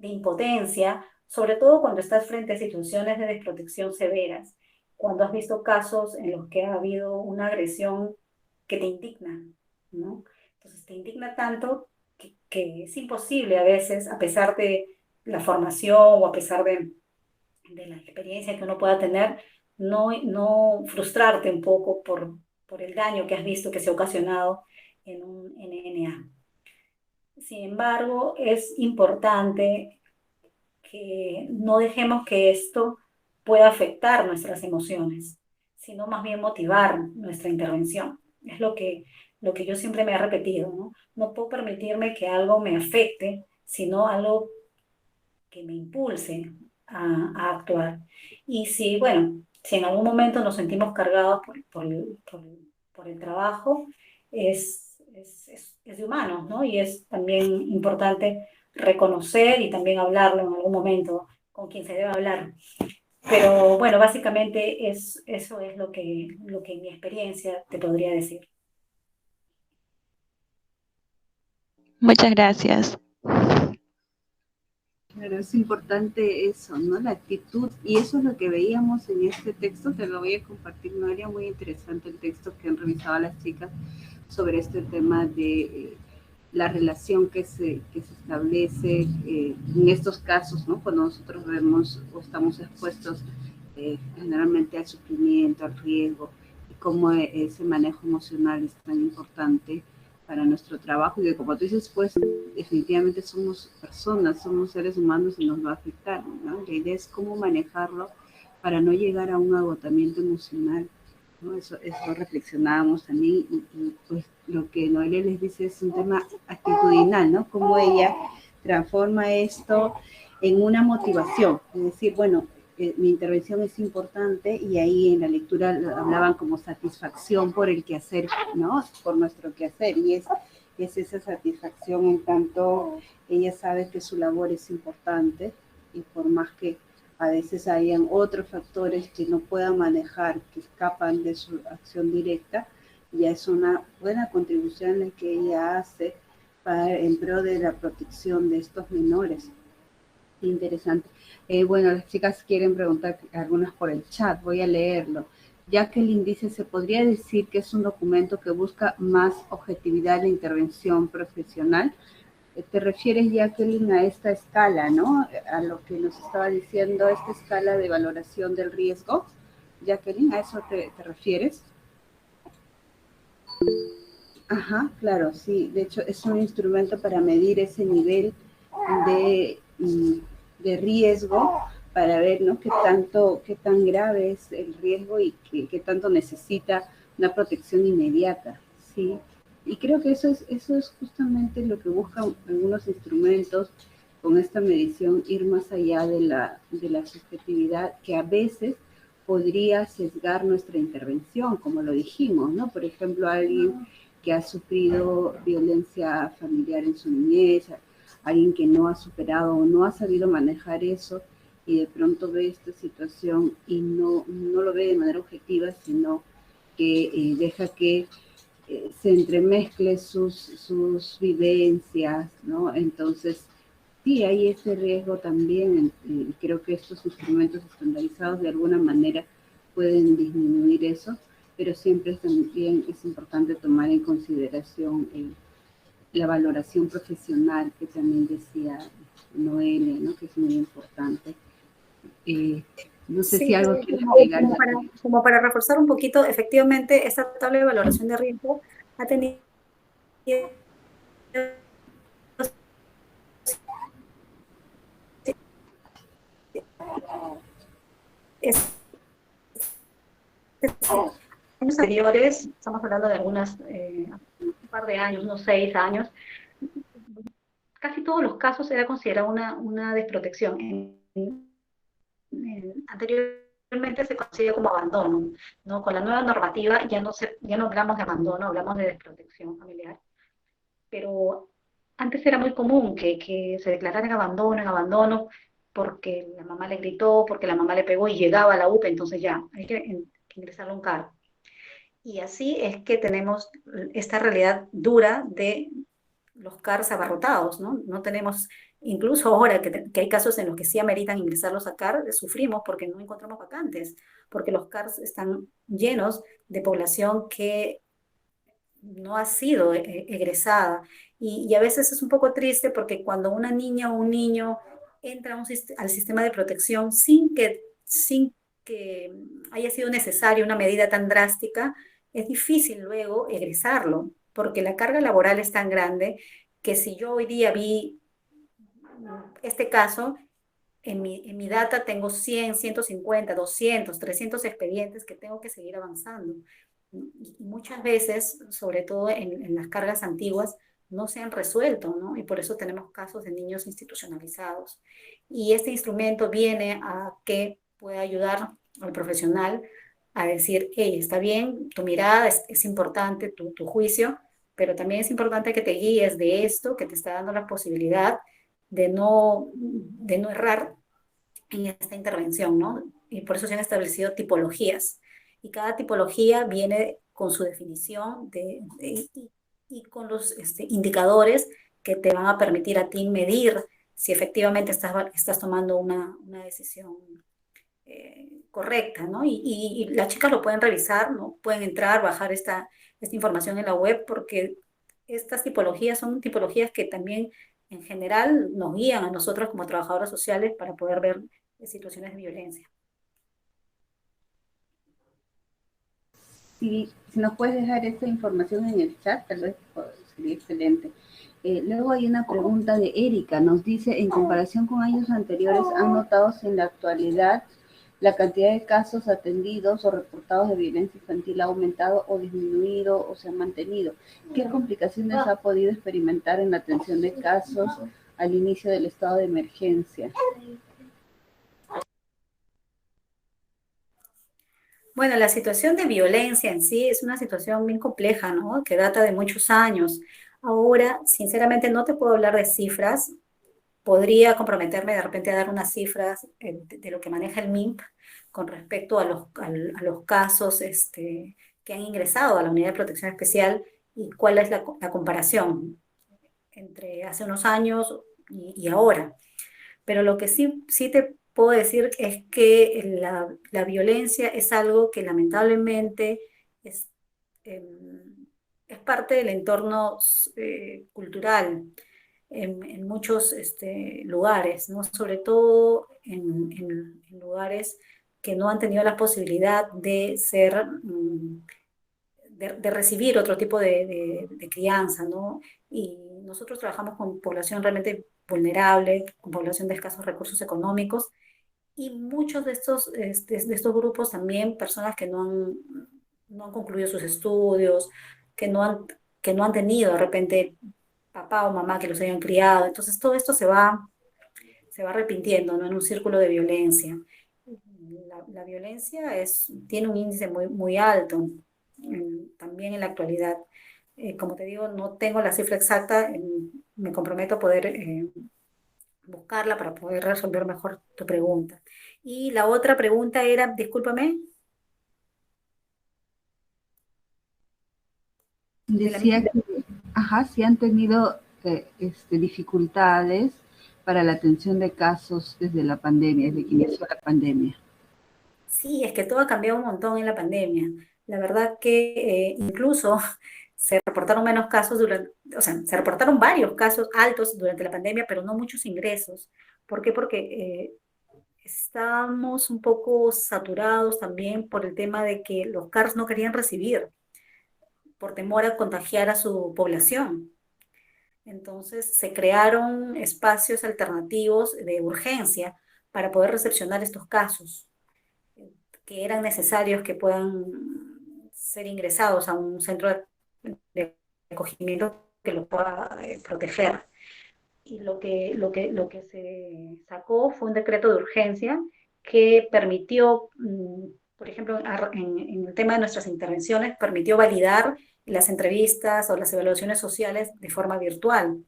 impotencia, sobre todo cuando estás frente a situaciones de desprotección severas, cuando has visto casos en los que ha habido una agresión que te indigna, ¿no? Entonces te indigna tanto que es imposible a veces, a pesar de la formación o a pesar de la experiencia que uno pueda tener, no frustrarte un poco por el daño que has visto que se ha ocasionado en un NNA. Sin embargo, es importante que no dejemos que esto pueda afectar nuestras emociones, sino más bien motivar nuestra intervención. Es lo que yo siempre me he repetido, ¿no? No puedo permitirme que algo me afecte, sino algo que me impulse a actuar. Y si, bueno, si en algún momento nos sentimos cargados por el trabajo, es de humanos, ¿no? Y es también importante reconocer y también hablarlo en algún momento con quien se debe hablar. Pero bueno, básicamente eso es lo que en mi experiencia te podría decir. Muchas gracias. Claro, es importante eso, ¿no? La actitud, y eso es lo que veíamos en este texto, te lo voy a compartir, no era muy interesante el texto que han revisado las chicas sobre este tema de la relación que se establece en estos casos, ¿no? Cuando nosotros vemos o estamos expuestos generalmente al sufrimiento, al riesgo, y cómo ese manejo emocional es tan importante para nuestro trabajo, y que como tú dices, pues definitivamente somos personas, somos seres humanos y nos va a afectar, ¿no? La idea es cómo manejarlo para no llegar a un agotamiento emocional, ¿no? Eso reflexionábamos también, y pues lo que Noelia les dice es un tema actitudinal, ¿no? Cómo ella transforma esto en una motivación, es decir, bueno, mi intervención es importante, y ahí en la lectura hablaban como satisfacción por el quehacer, ¿no? Por nuestro quehacer, y es esa satisfacción en tanto ella sabe que su labor es importante, y por más que a veces hayan otros factores que no pueda manejar, que escapan de su acción directa, ya es una buena contribución la que ella hace en pro de la protección de estos menores. Interesante. Bueno, las chicas quieren preguntar algunas por el chat, voy a leerlo. Jacqueline dice, ¿se podría decir que es un documento que busca más objetividad en la intervención profesional? Te refieres, Jacqueline, a esta escala, ¿no? A lo que nos estaba diciendo, esta escala de valoración del riesgo. Jacqueline, ¿a eso te refieres? Ajá, claro, sí. De hecho, es un instrumento para medir ese nivel de, de riesgo, para ver, ¿no? Qué tan grave es el riesgo y qué tanto necesita una protección inmediata, ¿sí? Y creo que eso es justamente lo que buscan algunos instrumentos con esta medición, ir más allá de la subjetividad que a veces podría sesgar nuestra intervención, como lo dijimos, ¿no? Por ejemplo, alguien que ha sufrido violencia familiar en su niñez, alguien que no ha superado o no ha sabido manejar eso y de pronto ve esta situación y no lo ve de manera objetiva, sino que deja que se entremezcle sus vivencias, ¿no? Entonces, sí, hay ese riesgo también. Creo que estos instrumentos estandarizados de alguna manera pueden disminuir eso, pero siempre también es importante tomar en consideración la valoración profesional que también decía Noelia, ¿no? Que es muy importante. No sé si Sí, algo quieres como, agregar. como para reforzar un poquito, efectivamente, esta tabla de valoración de riesgo ha tenido es- años anteriores, estamos hablando de algunas, un par de años, unos 6 años, casi todos los casos era considerada una desprotección. Anteriormente se considera como abandono, ¿no? Con la nueva normativa ya no hablamos de abandono, hablamos de desprotección familiar. Pero antes era muy común que se declarara en abandono, porque la mamá le gritó, porque la mamá le pegó y llegaba a la UPE, entonces ya, hay que ingresarle a un cargo. Y así es que tenemos esta realidad dura de los CARs abarrotados, ¿no? No tenemos, incluso ahora que hay casos en los que sí ameritan ingresarlos a CAR, sufrimos porque no encontramos vacantes, porque los CARs están llenos de población que no ha sido egresada. Y a veces es un poco triste porque cuando una niña o un niño entra al sistema de protección sin que haya sido necesaria una medida tan drástica, es difícil luego egresarlo, porque la carga laboral es tan grande que si yo hoy día vi este caso, en mi data tengo 100, 150, 200, 300 expedientes que tengo que seguir avanzando. Y muchas veces, sobre todo en las cargas antiguas, no se han resuelto, ¿no? Y por eso tenemos casos de niños institucionalizados. Y este instrumento viene a que pueda ayudar al profesional a decir, hey, está bien, tu mirada es importante, tu juicio, pero también es importante que te guíes de esto, que te está dando la posibilidad de no errar en esta intervención, ¿no? Y por eso se han establecido tipologías. Y cada tipología viene con su definición y con los indicadores que te van a permitir a ti medir si efectivamente estás tomando una decisión correcta, ¿no? Y las chicas lo pueden revisar, ¿no? Pueden entrar, bajar esta información en la web, porque estas tipologías son tipologías que también en general nos guían a nosotros como trabajadoras sociales para poder ver situaciones de violencia. Si nos puedes dejar esta información en el chat, tal vez sería excelente. Luego hay una pregunta de Erika, nos dice, en comparación con años anteriores, ¿han notado si en la actualidad la cantidad de casos atendidos o reportados de violencia infantil ha aumentado o disminuido o se ha mantenido? ¿Qué complicaciones ha podido experimentar en la atención de casos al inicio del estado de emergencia? Bueno, la situación de violencia en sí es una situación bien compleja, ¿no? Que data de muchos años. Ahora, sinceramente, no te puedo hablar de cifras. Podría comprometerme de repente a dar unas cifras de lo que maneja el MINP con respecto a los casos que han ingresado a la Unidad de Protección Especial y cuál es la comparación entre hace unos años y ahora. Pero lo que sí te puedo decir es que la violencia es algo que lamentablemente es, es parte del entorno cultural en muchos lugares, ¿no? Sobre todo en lugares que no han tenido la posibilidad de ser, de recibir otro tipo de crianza, ¿no? Y nosotros trabajamos con población realmente vulnerable, con población de escasos recursos económicos, y muchos de estos grupos también, personas que no han concluido sus estudios, que no han, que no han tenido de repente papá o mamá que los hayan criado. Entonces todo esto se va arrepintiendo, ¿no? En un círculo de violencia. La violencia tiene un índice muy alto, también en la actualidad. Como te digo, no tengo la cifra exacta, me comprometo a poder buscarla para poder resolver mejor tu pregunta. Y la otra pregunta era, discúlpame, de la Decía misma. que, ajá, si han tenido dificultades para la atención de casos desde la pandemia, desde que inició la pandemia. Sí, es que todo ha cambiado un montón en la pandemia. La verdad que incluso se reportaron menos casos o sea, se reportaron varios casos altos durante la pandemia, pero no muchos ingresos. ¿Por qué? Porque estábamos un poco saturados también por el tema de que los CARS no querían recibir por temor a contagiar a su población. Entonces se crearon espacios alternativos de urgencia para poder recepcionar estos casos que eran necesarios que puedan ser ingresados a un centro de acogimiento que los pueda proteger. Y lo que se sacó fue un decreto de urgencia que permitió, por ejemplo, en el tema de nuestras intervenciones, permitió validar las entrevistas o las evaluaciones sociales de forma virtual,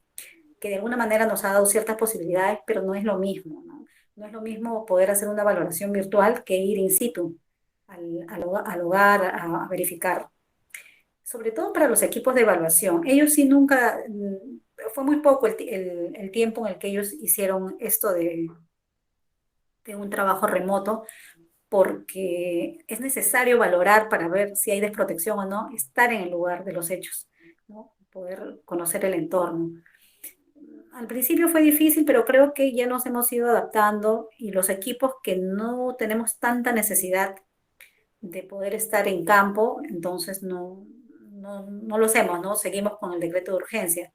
que de alguna manera nos ha dado ciertas posibilidades, pero no es lo mismo, ¿no? No es lo mismo poder hacer una valoración virtual que ir in situ al hogar a verificar. Sobre todo para los equipos de evaluación. Ellos sí nunca, fue muy poco el tiempo en el que ellos hicieron esto de un trabajo remoto, porque es necesario valorar para ver si hay desprotección o no, estar en el lugar de los hechos, ¿no? Poder conocer el entorno. Al principio fue difícil, pero creo que ya nos hemos ido adaptando y los equipos que no tenemos tanta necesidad de poder estar en campo, entonces no lo hacemos, ¿no? Seguimos con el decreto de urgencia.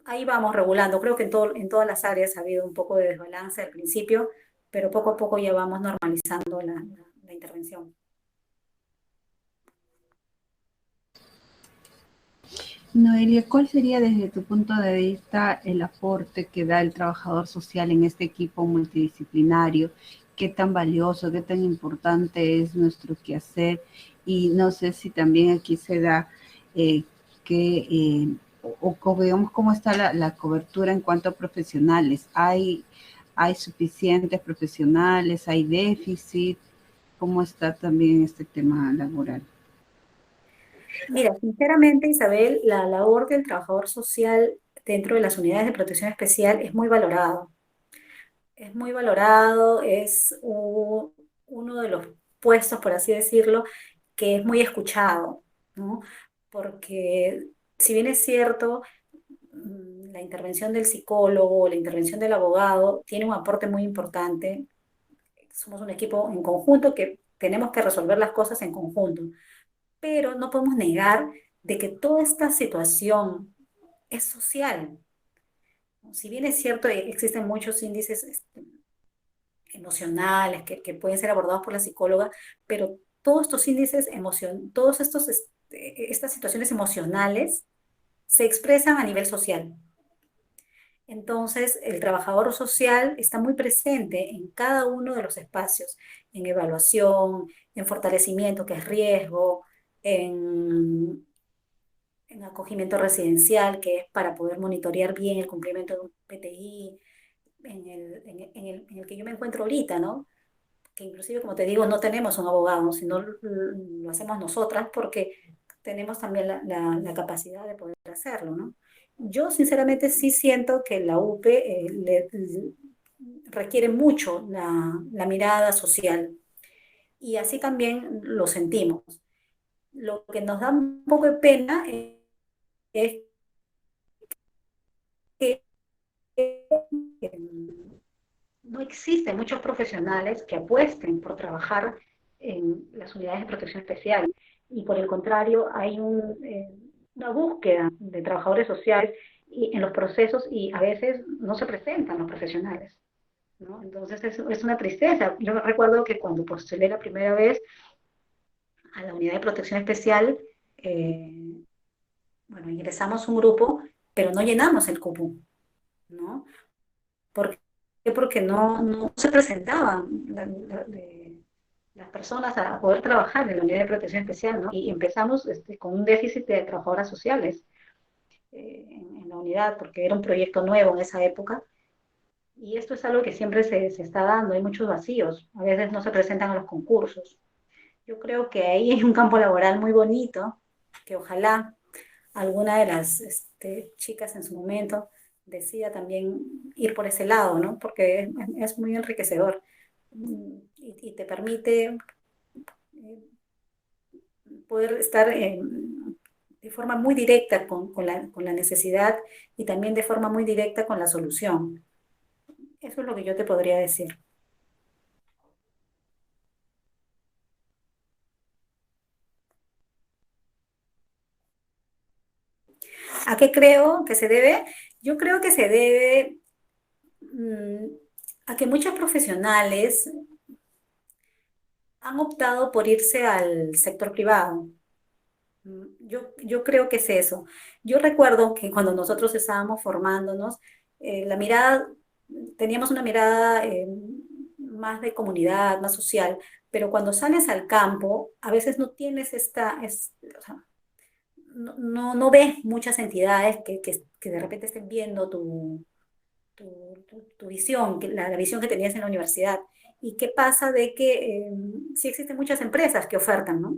Ahí vamos regulando. Creo que en todas las áreas ha habido un poco de desbalance al principio, pero poco a poco ya vamos normalizando la intervención. Noelia, ¿cuál sería desde tu punto de vista el aporte que da el trabajador social en este equipo multidisciplinario? ¿Qué tan valioso, qué tan importante es nuestro quehacer? Y no sé si también aquí se da que, o digamos, cómo está la cobertura en cuanto a profesionales. ¿Hay suficientes profesionales? ¿Hay déficit? ¿Cómo está también este tema laboral? Mira, sinceramente, Isabel, la labor del trabajador social dentro de las unidades de protección especial es muy valorado. Es muy valorado, es uno de los puestos, por así decirlo, que es muy escuchado, ¿no? Porque si bien es cierto, la intervención del psicólogo, la intervención del abogado tiene un aporte muy importante. Somos un equipo en conjunto que tenemos que resolver las cosas en conjunto, pero no podemos negar de que toda esta situación es social. Si bien es cierto, existen muchos índices emocionales que pueden ser abordados por la psicóloga, pero todos estos índices, estas situaciones emocionales se expresan a nivel social. Entonces, el trabajador social está muy presente en cada uno de los espacios, en evaluación, en fortalecimiento, que es riesgo, en, en acogimiento residencial, que es para poder monitorear bien el cumplimiento de un PTI, en el que yo me encuentro ahorita, ¿no? Que inclusive, como te digo, no tenemos un abogado, sino lo hacemos nosotras porque tenemos también la capacidad de poder hacerlo, ¿no? Yo sinceramente sí siento que la UPE requiere mucho la mirada social. Y así también lo sentimos. Lo que nos da un poco de pena es que no existen muchos profesionales que apuesten por trabajar en las unidades de protección especial. Y por el contrario, hay una búsqueda de trabajadores sociales en los procesos y a veces no se presentan los profesionales, ¿no? Entonces es una tristeza. Yo recuerdo que cuando postulé la primera vez a la unidad de protección especial, eh, bueno, ingresamos un grupo, pero no llenamos el cupo, ¿no? ¿Por qué? Porque no se presentaban las personas a poder trabajar en la unidad de protección especial, ¿no? Y empezamos con un déficit de trabajadoras sociales en la unidad, porque era un proyecto nuevo en esa época. Y esto es algo que siempre se está dando, hay muchos vacíos, a veces no se presentan a los concursos. Yo creo que ahí hay un campo laboral muy bonito, que ojalá alguna de las chicas en su momento decida también ir por ese lado, ¿no? Porque es muy enriquecedor y te permite poder estar de forma muy directa con la necesidad y también de forma muy directa con la solución. Eso es lo que yo te podría decir. ¿A qué creo que se debe? Yo creo que se debe a que muchos profesionales han optado por irse al sector privado. Yo creo que es eso. Yo recuerdo que cuando nosotros estábamos formándonos, la mirada, teníamos una mirada más de comunidad, más social, pero cuando sales al campo, a veces no tienes o sea, no ves muchas entidades que de repente estén viendo tu visión, la visión que tenías en la universidad. ¿Y qué pasa de que sí existen muchas empresas que ofertan, ¿no?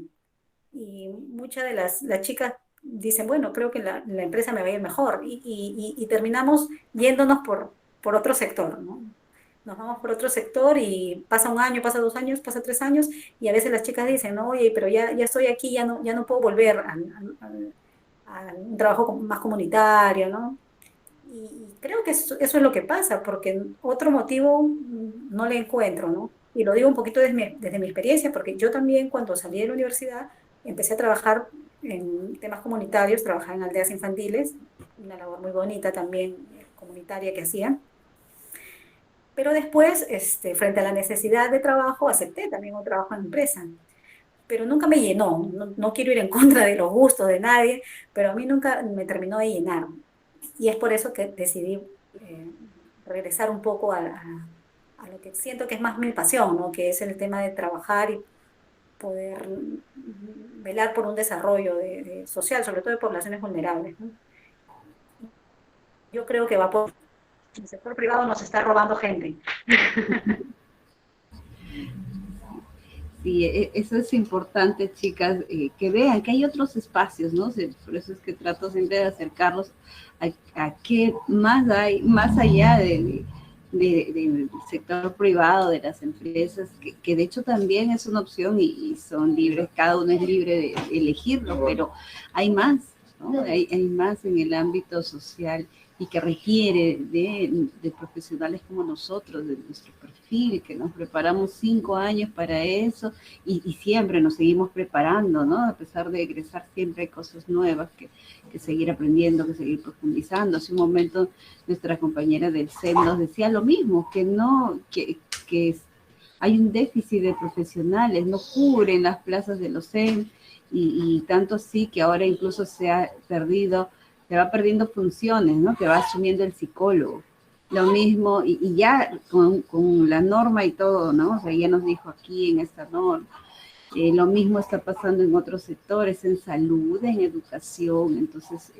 Y muchas de las chicas dicen, bueno, creo que la empresa me va a ir mejor. Y terminamos yéndonos por otro sector, ¿no? Nos vamos por otro sector y pasa un año, pasa 2 años, pasa 3 años, y a veces las chicas dicen, no, oye, pero ya estoy aquí, ya no puedo volver a un trabajo más comunitario, ¿no? Y creo que eso es lo que pasa, porque otro motivo no le encuentro, ¿no? Y lo digo un poquito desde mi experiencia, porque yo también cuando salí de la universidad empecé a trabajar en temas comunitarios, trabajaba en aldeas infantiles, una labor muy bonita también comunitaria que hacía. Pero después, frente a la necesidad de trabajo, acepté también un trabajo en empresa. Pero nunca me llenó, no quiero ir en contra de los gustos de nadie, pero a mí nunca me terminó de llenar. Y es por eso que decidí eh, regresar un poco a lo que siento que es más mi pasión, ¿no? Que es el tema de trabajar y poder velar por un desarrollo social, sobre todo de poblaciones vulnerables, ¿no? Yo creo que va por el sector privado nos está robando gente. Sí, eso es importante, chicas, que vean que hay otros espacios, ¿no? Por eso es que trato siempre de acercarlos a qué más hay, más allá del sector privado, de las empresas, que de hecho también es una opción y son libres, cada uno es libre de elegirlo, pero hay más, ¿no? Hay más en el ámbito social y que requiere de profesionales como nosotros, de nuestro perfil, que nos preparamos 5 años para eso y siempre nos seguimos preparando, ¿no? A pesar de egresar siempre hay cosas nuevas que seguir aprendiendo, que seguir profundizando. Hace un momento nuestra compañera del SEM nos decía lo mismo, que hay un déficit de profesionales, no cubren las plazas de los SEM y tanto así que ahora incluso se va perdiendo funciones, ¿no? Que va asumiendo el psicólogo. Lo mismo, y ya con la norma y todo, ¿no? O sea, ya nos dijo aquí en esta norma. Lo mismo está pasando en otros sectores, en salud, en educación. Entonces,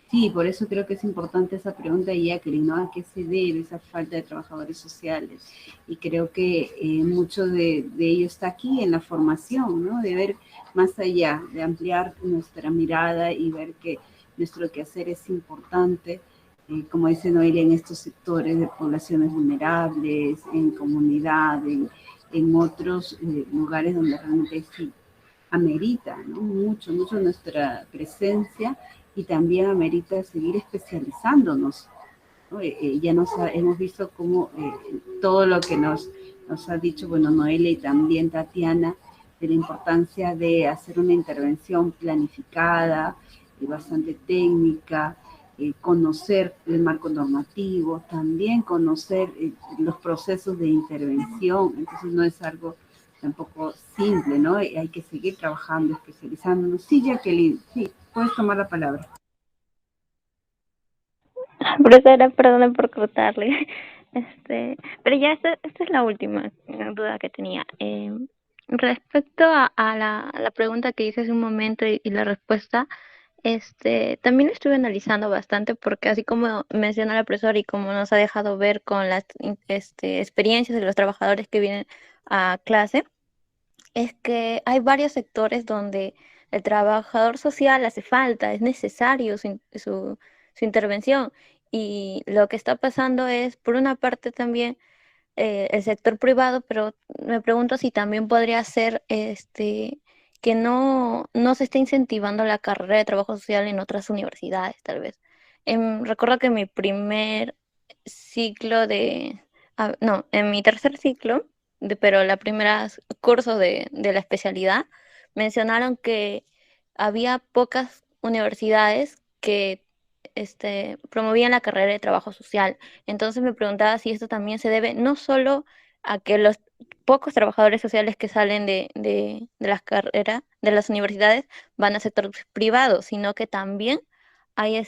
sí, por eso creo que es importante esa pregunta de Jacqueline, ¿no? ¿A qué se debe esa falta de trabajadores sociales? Y creo que mucho de ello está aquí en la formación, ¿no? De ver más allá, de ampliar nuestra mirada y ver que nuestro quehacer es importante como dice Noelia, en estos sectores de poblaciones vulnerables, en comunidad, en otros lugares donde realmente sí amerita, ¿no? Mucho, mucho nuestra presencia y también amerita seguir especializándonos, ¿no? Ya hemos visto cómo todo lo que nos ha dicho, bueno, Noelia y también Tatiana, de la importancia de hacer una intervención planificada, bastante técnica, conocer el marco normativo, también conocer los procesos de intervención, entonces no es algo tampoco simple, ¿no? Hay que seguir trabajando, especializándonos. Sí, Jacqueline, sí, puedes tomar la palabra. Profesora, perdone por cortarle. Pero ya esta es la última duda que tenía. Respecto a la pregunta que hice hace un momento y la respuesta, también estuve analizando bastante porque así como menciona la profesora y como nos ha dejado ver con las experiencias de los trabajadores que vienen a clase, es que hay varios sectores donde el trabajador social hace falta, es necesario su intervención. Y lo que está pasando es, por una parte también, el sector privado, pero me pregunto si también podría ser que no se esté incentivando la carrera de trabajo social en otras universidades, tal vez. Recuerdo que en mi primer ciclo no, en mi tercer ciclo, pero la primera curso de la especialidad, mencionaron que había pocas universidades que promovían la carrera de trabajo social. Entonces me preguntaba si esto también se debe no solo a que los pocos trabajadores sociales que salen de las carreras, de las universidades, van a sectores privados, sino que también hay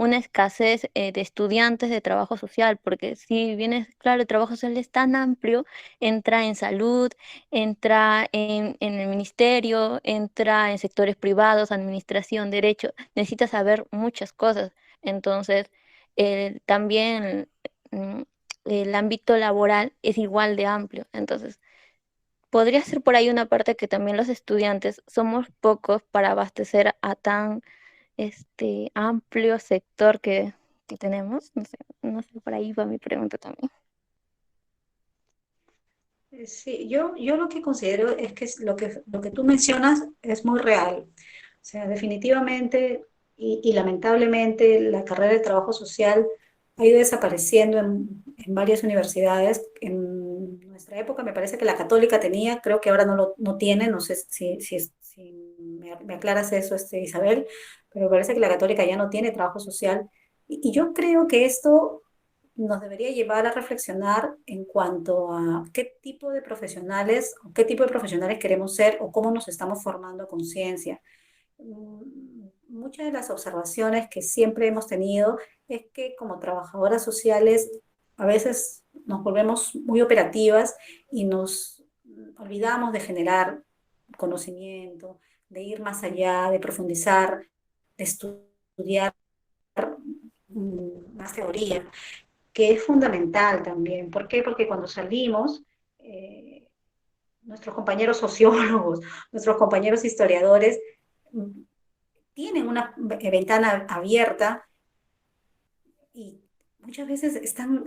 una escasez de estudiantes de trabajo social, porque si bien es claro, el trabajo social es tan amplio, entra en salud, entra en el ministerio, entra en sectores privados, administración, derecho, necesita saber muchas cosas. Entonces, también mm, el ámbito laboral es igual de amplio. Entonces, podría ser por ahí una parte que también los estudiantes somos pocos para abastecer a tan amplio sector que tenemos. No sé, por ahí va mi pregunta también. Sí, yo lo que considero es que lo que tú mencionas es muy real. O sea, definitivamente y lamentablemente la carrera de trabajo social ha ido desapareciendo en varias universidades. En nuestra época me parece que la Católica tenía, creo que ahora no tiene, no sé si me aclaras eso, Isabel, pero me parece que la Católica ya no tiene trabajo social. Y yo creo que esto nos debería llevar a reflexionar en cuanto a qué tipo de profesionales o qué tipo de profesionales queremos ser o cómo nos estamos formando a conciencia. Muchas de las observaciones que siempre hemos tenido es que como trabajadoras sociales a veces nos volvemos muy operativas y nos olvidamos de generar conocimiento, de ir más allá, de profundizar, de estudiar más teoría, que es fundamental también. ¿Por qué? Porque cuando salimos, eh, nuestros compañeros sociólogos, nuestros compañeros historiadores, mm, tienen una ventana abierta y muchas veces están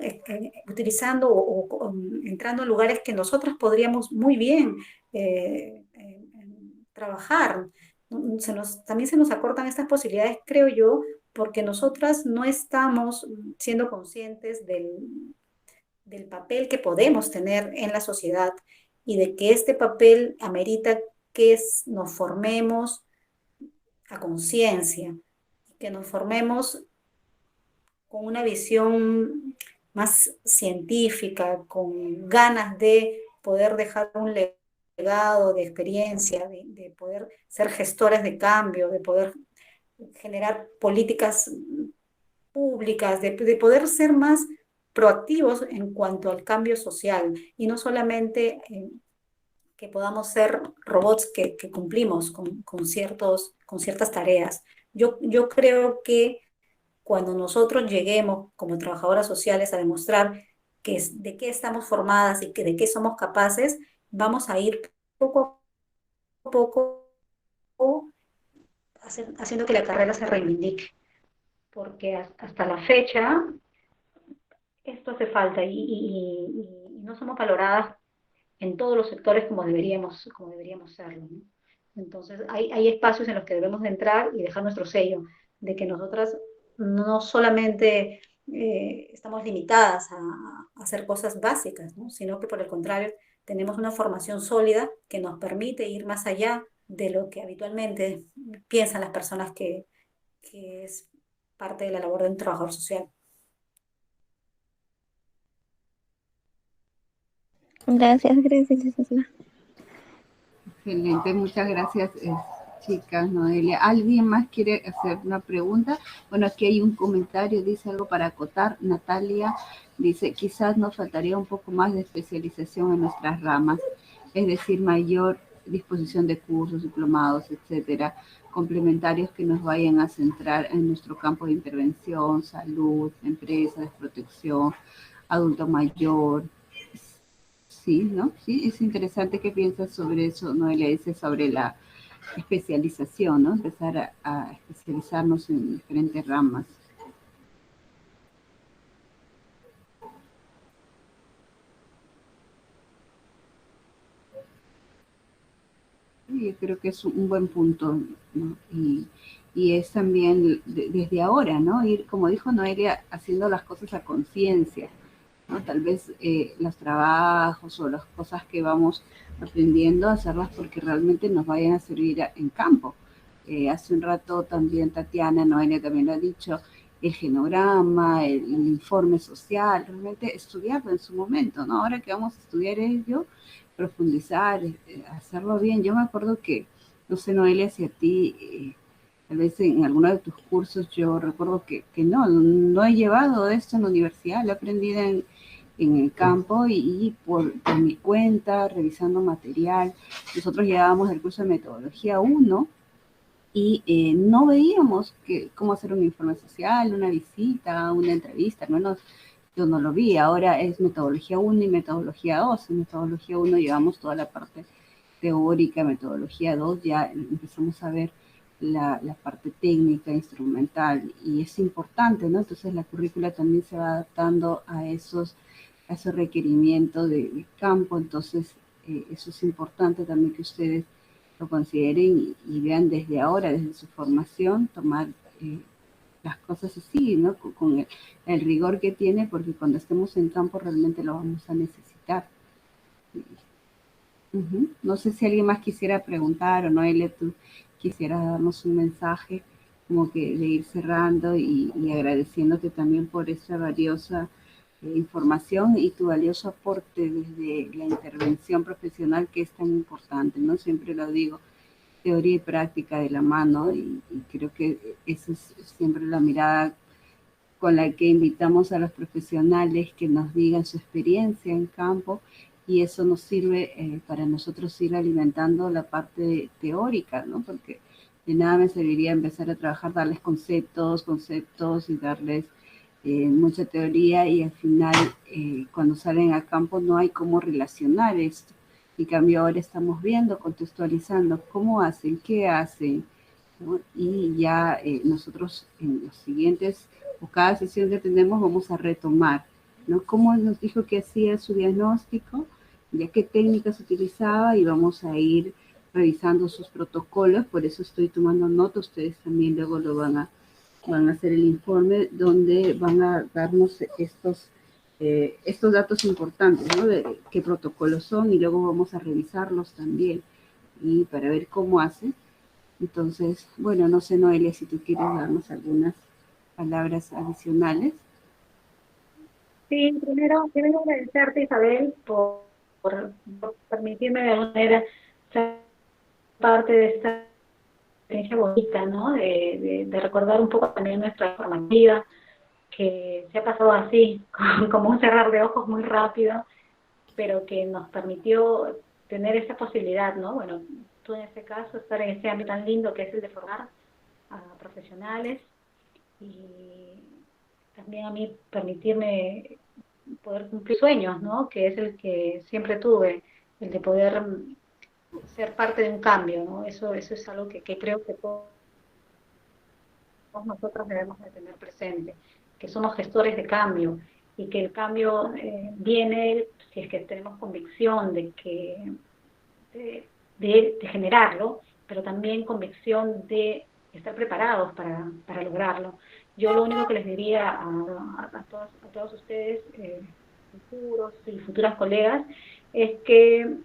utilizando o entrando en lugares que nosotros podríamos muy bien trabajar. También se nos acortan estas posibilidades, creo yo, porque nosotras no estamos siendo conscientes del papel que podemos tener en la sociedad y de que este papel amerita que nos formemos a conciencia, que nos formemos con una visión más científica, con ganas de poder dejar un legado de experiencia, de poder ser gestores de cambio, de poder generar políticas públicas, de poder ser más proactivos en cuanto al cambio social y no solamente que podamos ser robots que cumplimos con ciertas tareas. Yo creo que cuando nosotros lleguemos como trabajadoras sociales a demostrar de qué estamos formadas y de qué somos capaces, vamos a ir poco a poco haciendo que la carrera se reivindique. porque hasta la fecha esto hace falta y no somos valoradas en todos los sectores como deberíamos serlo, ¿no? Entonces, hay espacios en los que debemos de entrar y dejar nuestro sello, de que nosotras no solamente estamos limitadas a hacer cosas básicas, ¿no? Sino que por el contrario, tenemos una formación sólida que nos permite ir más allá de lo que habitualmente piensan las personas que es parte de la labor de un trabajador social. Gracias, gracias, Isla. Excelente, muchas gracias, chicas, Noelia. ¿Alguien más quiere hacer una pregunta? Bueno, aquí hay un comentario, dice algo para acotar. Natalia dice, quizás nos faltaría un poco más de especialización en nuestras ramas, es decir, mayor disposición de cursos, diplomados, etcétera, complementarios que nos vayan a centrar en nuestro campo de intervención, salud, empresas, protección, adulto mayor. Sí, ¿no? Sí, es interesante que piensas sobre eso, Noelia, dice sobre la especialización, ¿no? Empezar a especializarnos en diferentes ramas. Y yo creo que es un buen punto, ¿no? Y es también desde ahora, ¿no? Ir, como dijo Noelia, haciendo las cosas a conciencia, ¿no? Tal vez los trabajos o las cosas que vamos aprendiendo, hacerlas porque realmente nos vayan a servir en campo. Hace un rato también Tatiana, Noelia también lo ha dicho, el genograma, el informe social, realmente estudiarlo en su momento, ¿no? Ahora que vamos a estudiar ello, profundizar, hacerlo bien. Yo me acuerdo que, no sé, Noelia, si a ti, tal vez en alguno de tus cursos, yo recuerdo que no he llevado esto en la universidad, lo he aprendido en el campo y por mi cuenta, revisando material. Nosotros llevábamos el curso de metodología 1 y no veíamos cómo hacer un informe social, una visita, una entrevista, yo no lo vi. Ahora es metodología 1 y metodología 2. En metodología 1 llevamos toda la parte teórica, metodología 2 ya empezamos a ver la parte técnica, instrumental, y es importante, ¿no? Entonces la currícula también se va adaptando a esos requerimientos de campo, entonces eso es importante también que ustedes lo consideren y vean desde ahora, desde su formación, tomar las cosas así, ¿no? Con el rigor que tiene, porque cuando estemos en campo realmente lo vamos a necesitar. No sé si alguien más quisiera preguntar o Noelia, tú quisieras darnos un mensaje como que de ir cerrando y agradeciéndote también por esa valiosa información y tu valioso aporte desde la intervención profesional que es tan importante, ¿no? Siempre lo digo, teoría y práctica de la mano y creo que esa es siempre la mirada con la que invitamos a los profesionales que nos digan su experiencia en campo y eso nos sirve para nosotros ir alimentando la parte teórica, ¿no? Porque de nada me serviría empezar a trabajar, darles conceptos y darles mucha teoría y al final cuando salen a campo no hay cómo relacionar esto. En cambio ahora estamos viendo, contextualizando cómo hacen, qué hacen, ¿no? Y ya nosotros en los siguientes o cada sesión que tenemos vamos a retomar, ¿no? Cómo nos dijo que hacía su diagnóstico, ya qué técnicas utilizaba y vamos a ir revisando sus protocolos, por eso estoy tomando nota, ustedes también luego lo van a hacer el informe donde van a darnos estos datos importantes, ¿no? De qué protocolos son y luego vamos a revisarlos también y para ver cómo hacen. Entonces, bueno, no sé, Noelia, si tú quieres darnos algunas palabras adicionales. Sí, primero agradecerte, Isabel, por permitirme de alguna manera ser parte de esta experiencia bonita, ¿no? De recordar un poco también nuestra formativa, que se ha pasado así, como un cerrar de ojos muy rápido, pero que nos permitió tener esa posibilidad, ¿no? Bueno, tú en este caso, estar en ese ámbito tan lindo que es el de formar a profesionales y también a mí permitirme poder cumplir sueños, ¿no? Que es el que siempre tuve, el de poder ser parte de un cambio, ¿no? Eso es algo que creo que todo todos nosotros debemos de tener presente, que somos gestores de cambio y que el cambio viene si es que tenemos convicción de generarlo, pero también convicción de estar preparados para lograrlo. Yo lo único que les diría a todos ustedes, futuros y futuras colegas, es que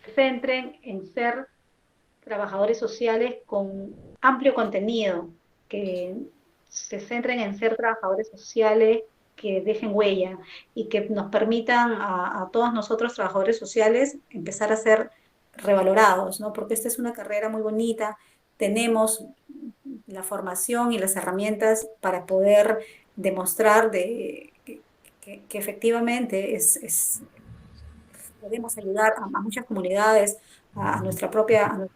se centren en ser trabajadores sociales con amplio contenido, que se centren en ser trabajadores sociales que dejen huella y que nos permitan a todos nosotros, trabajadores sociales, empezar a ser revalorados, ¿no? Porque esta es una carrera muy bonita, tenemos la formación y las herramientas para poder demostrar que efectivamente podemos ayudar a muchas comunidades, a nuestro propio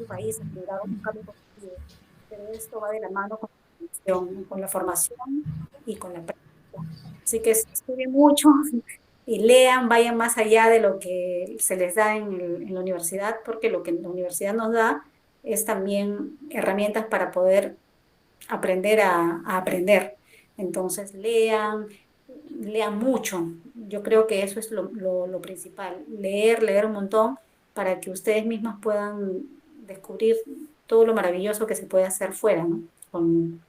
país, a generar un cambio positivo. Pero esto va de la mano con la formación y con la práctica. Así que estudien mucho y lean, vayan más allá de lo que se les da en la universidad, porque lo que la universidad nos da es también herramientas para poder aprender a aprender. Entonces, lean mucho. Yo creo que eso es lo principal. Leer un montón para que ustedes mismas puedan descubrir todo lo maravilloso que se puede hacer fuera, ¿no? Con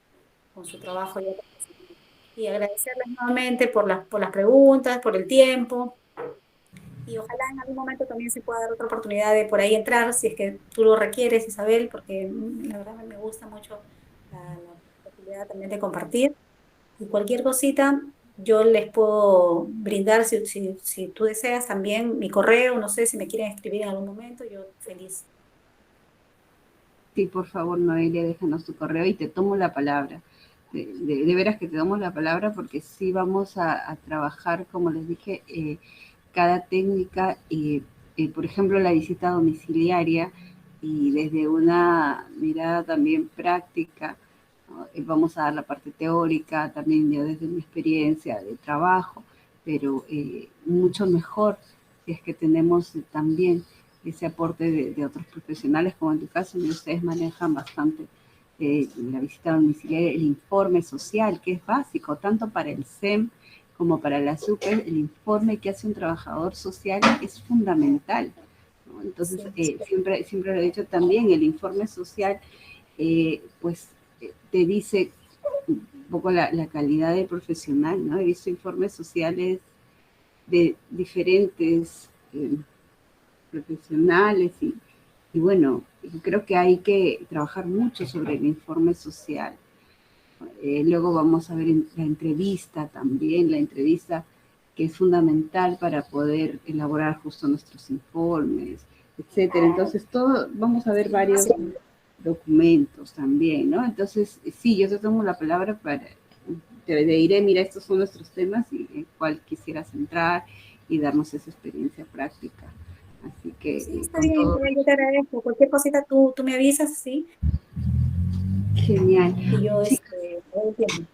su trabajo y otras cosas. Y agradecerles nuevamente por las preguntas, por el tiempo. Y ojalá en algún momento también se pueda dar otra oportunidad de por ahí entrar, si es que tú lo requieres, Isabel, porque la verdad me gusta mucho la posibilidad también de compartir. Y cualquier cosita, yo les puedo brindar, si tú deseas también mi correo, no sé si me quieren escribir en algún momento, yo feliz. Sí, por favor, Noelia, déjanos tu correo y te tomo la palabra. De veras que te damos la palabra porque sí vamos a trabajar, como les dije, cada técnica, por ejemplo, la visita domiciliaria y desde una mirada también práctica, ¿no? Vamos a dar la parte teórica, también yo desde mi experiencia de trabajo, pero mucho mejor si es que tenemos también ese aporte de otros profesionales, como en tu caso, y ustedes manejan bastante la visita domiciliaria, el informe social, que es básico, tanto para el SEM como para la SUPE, el informe que hace un trabajador social es fundamental, ¿no? Entonces, siempre lo he dicho también, el informe social, te dice un poco la calidad del profesional, ¿no? He visto informes sociales de diferentes profesionales y bueno, creo que hay que trabajar mucho sobre el informe social. Luego vamos a ver la entrevista también, la entrevista que es fundamental para poder elaborar justo nuestros informes, etcétera. Entonces, vamos a ver varios documentos también, ¿no? Entonces, sí, yo te tomo la palabra te diré, mira, estos son nuestros temas y en cuál quisieras entrar y darnos esa experiencia práctica. Así que... Sí, está bien, yo te agradezco. Cualquier cosita tú me avisas, ¿sí? Genial. Y yo Sí. todo el tiempo.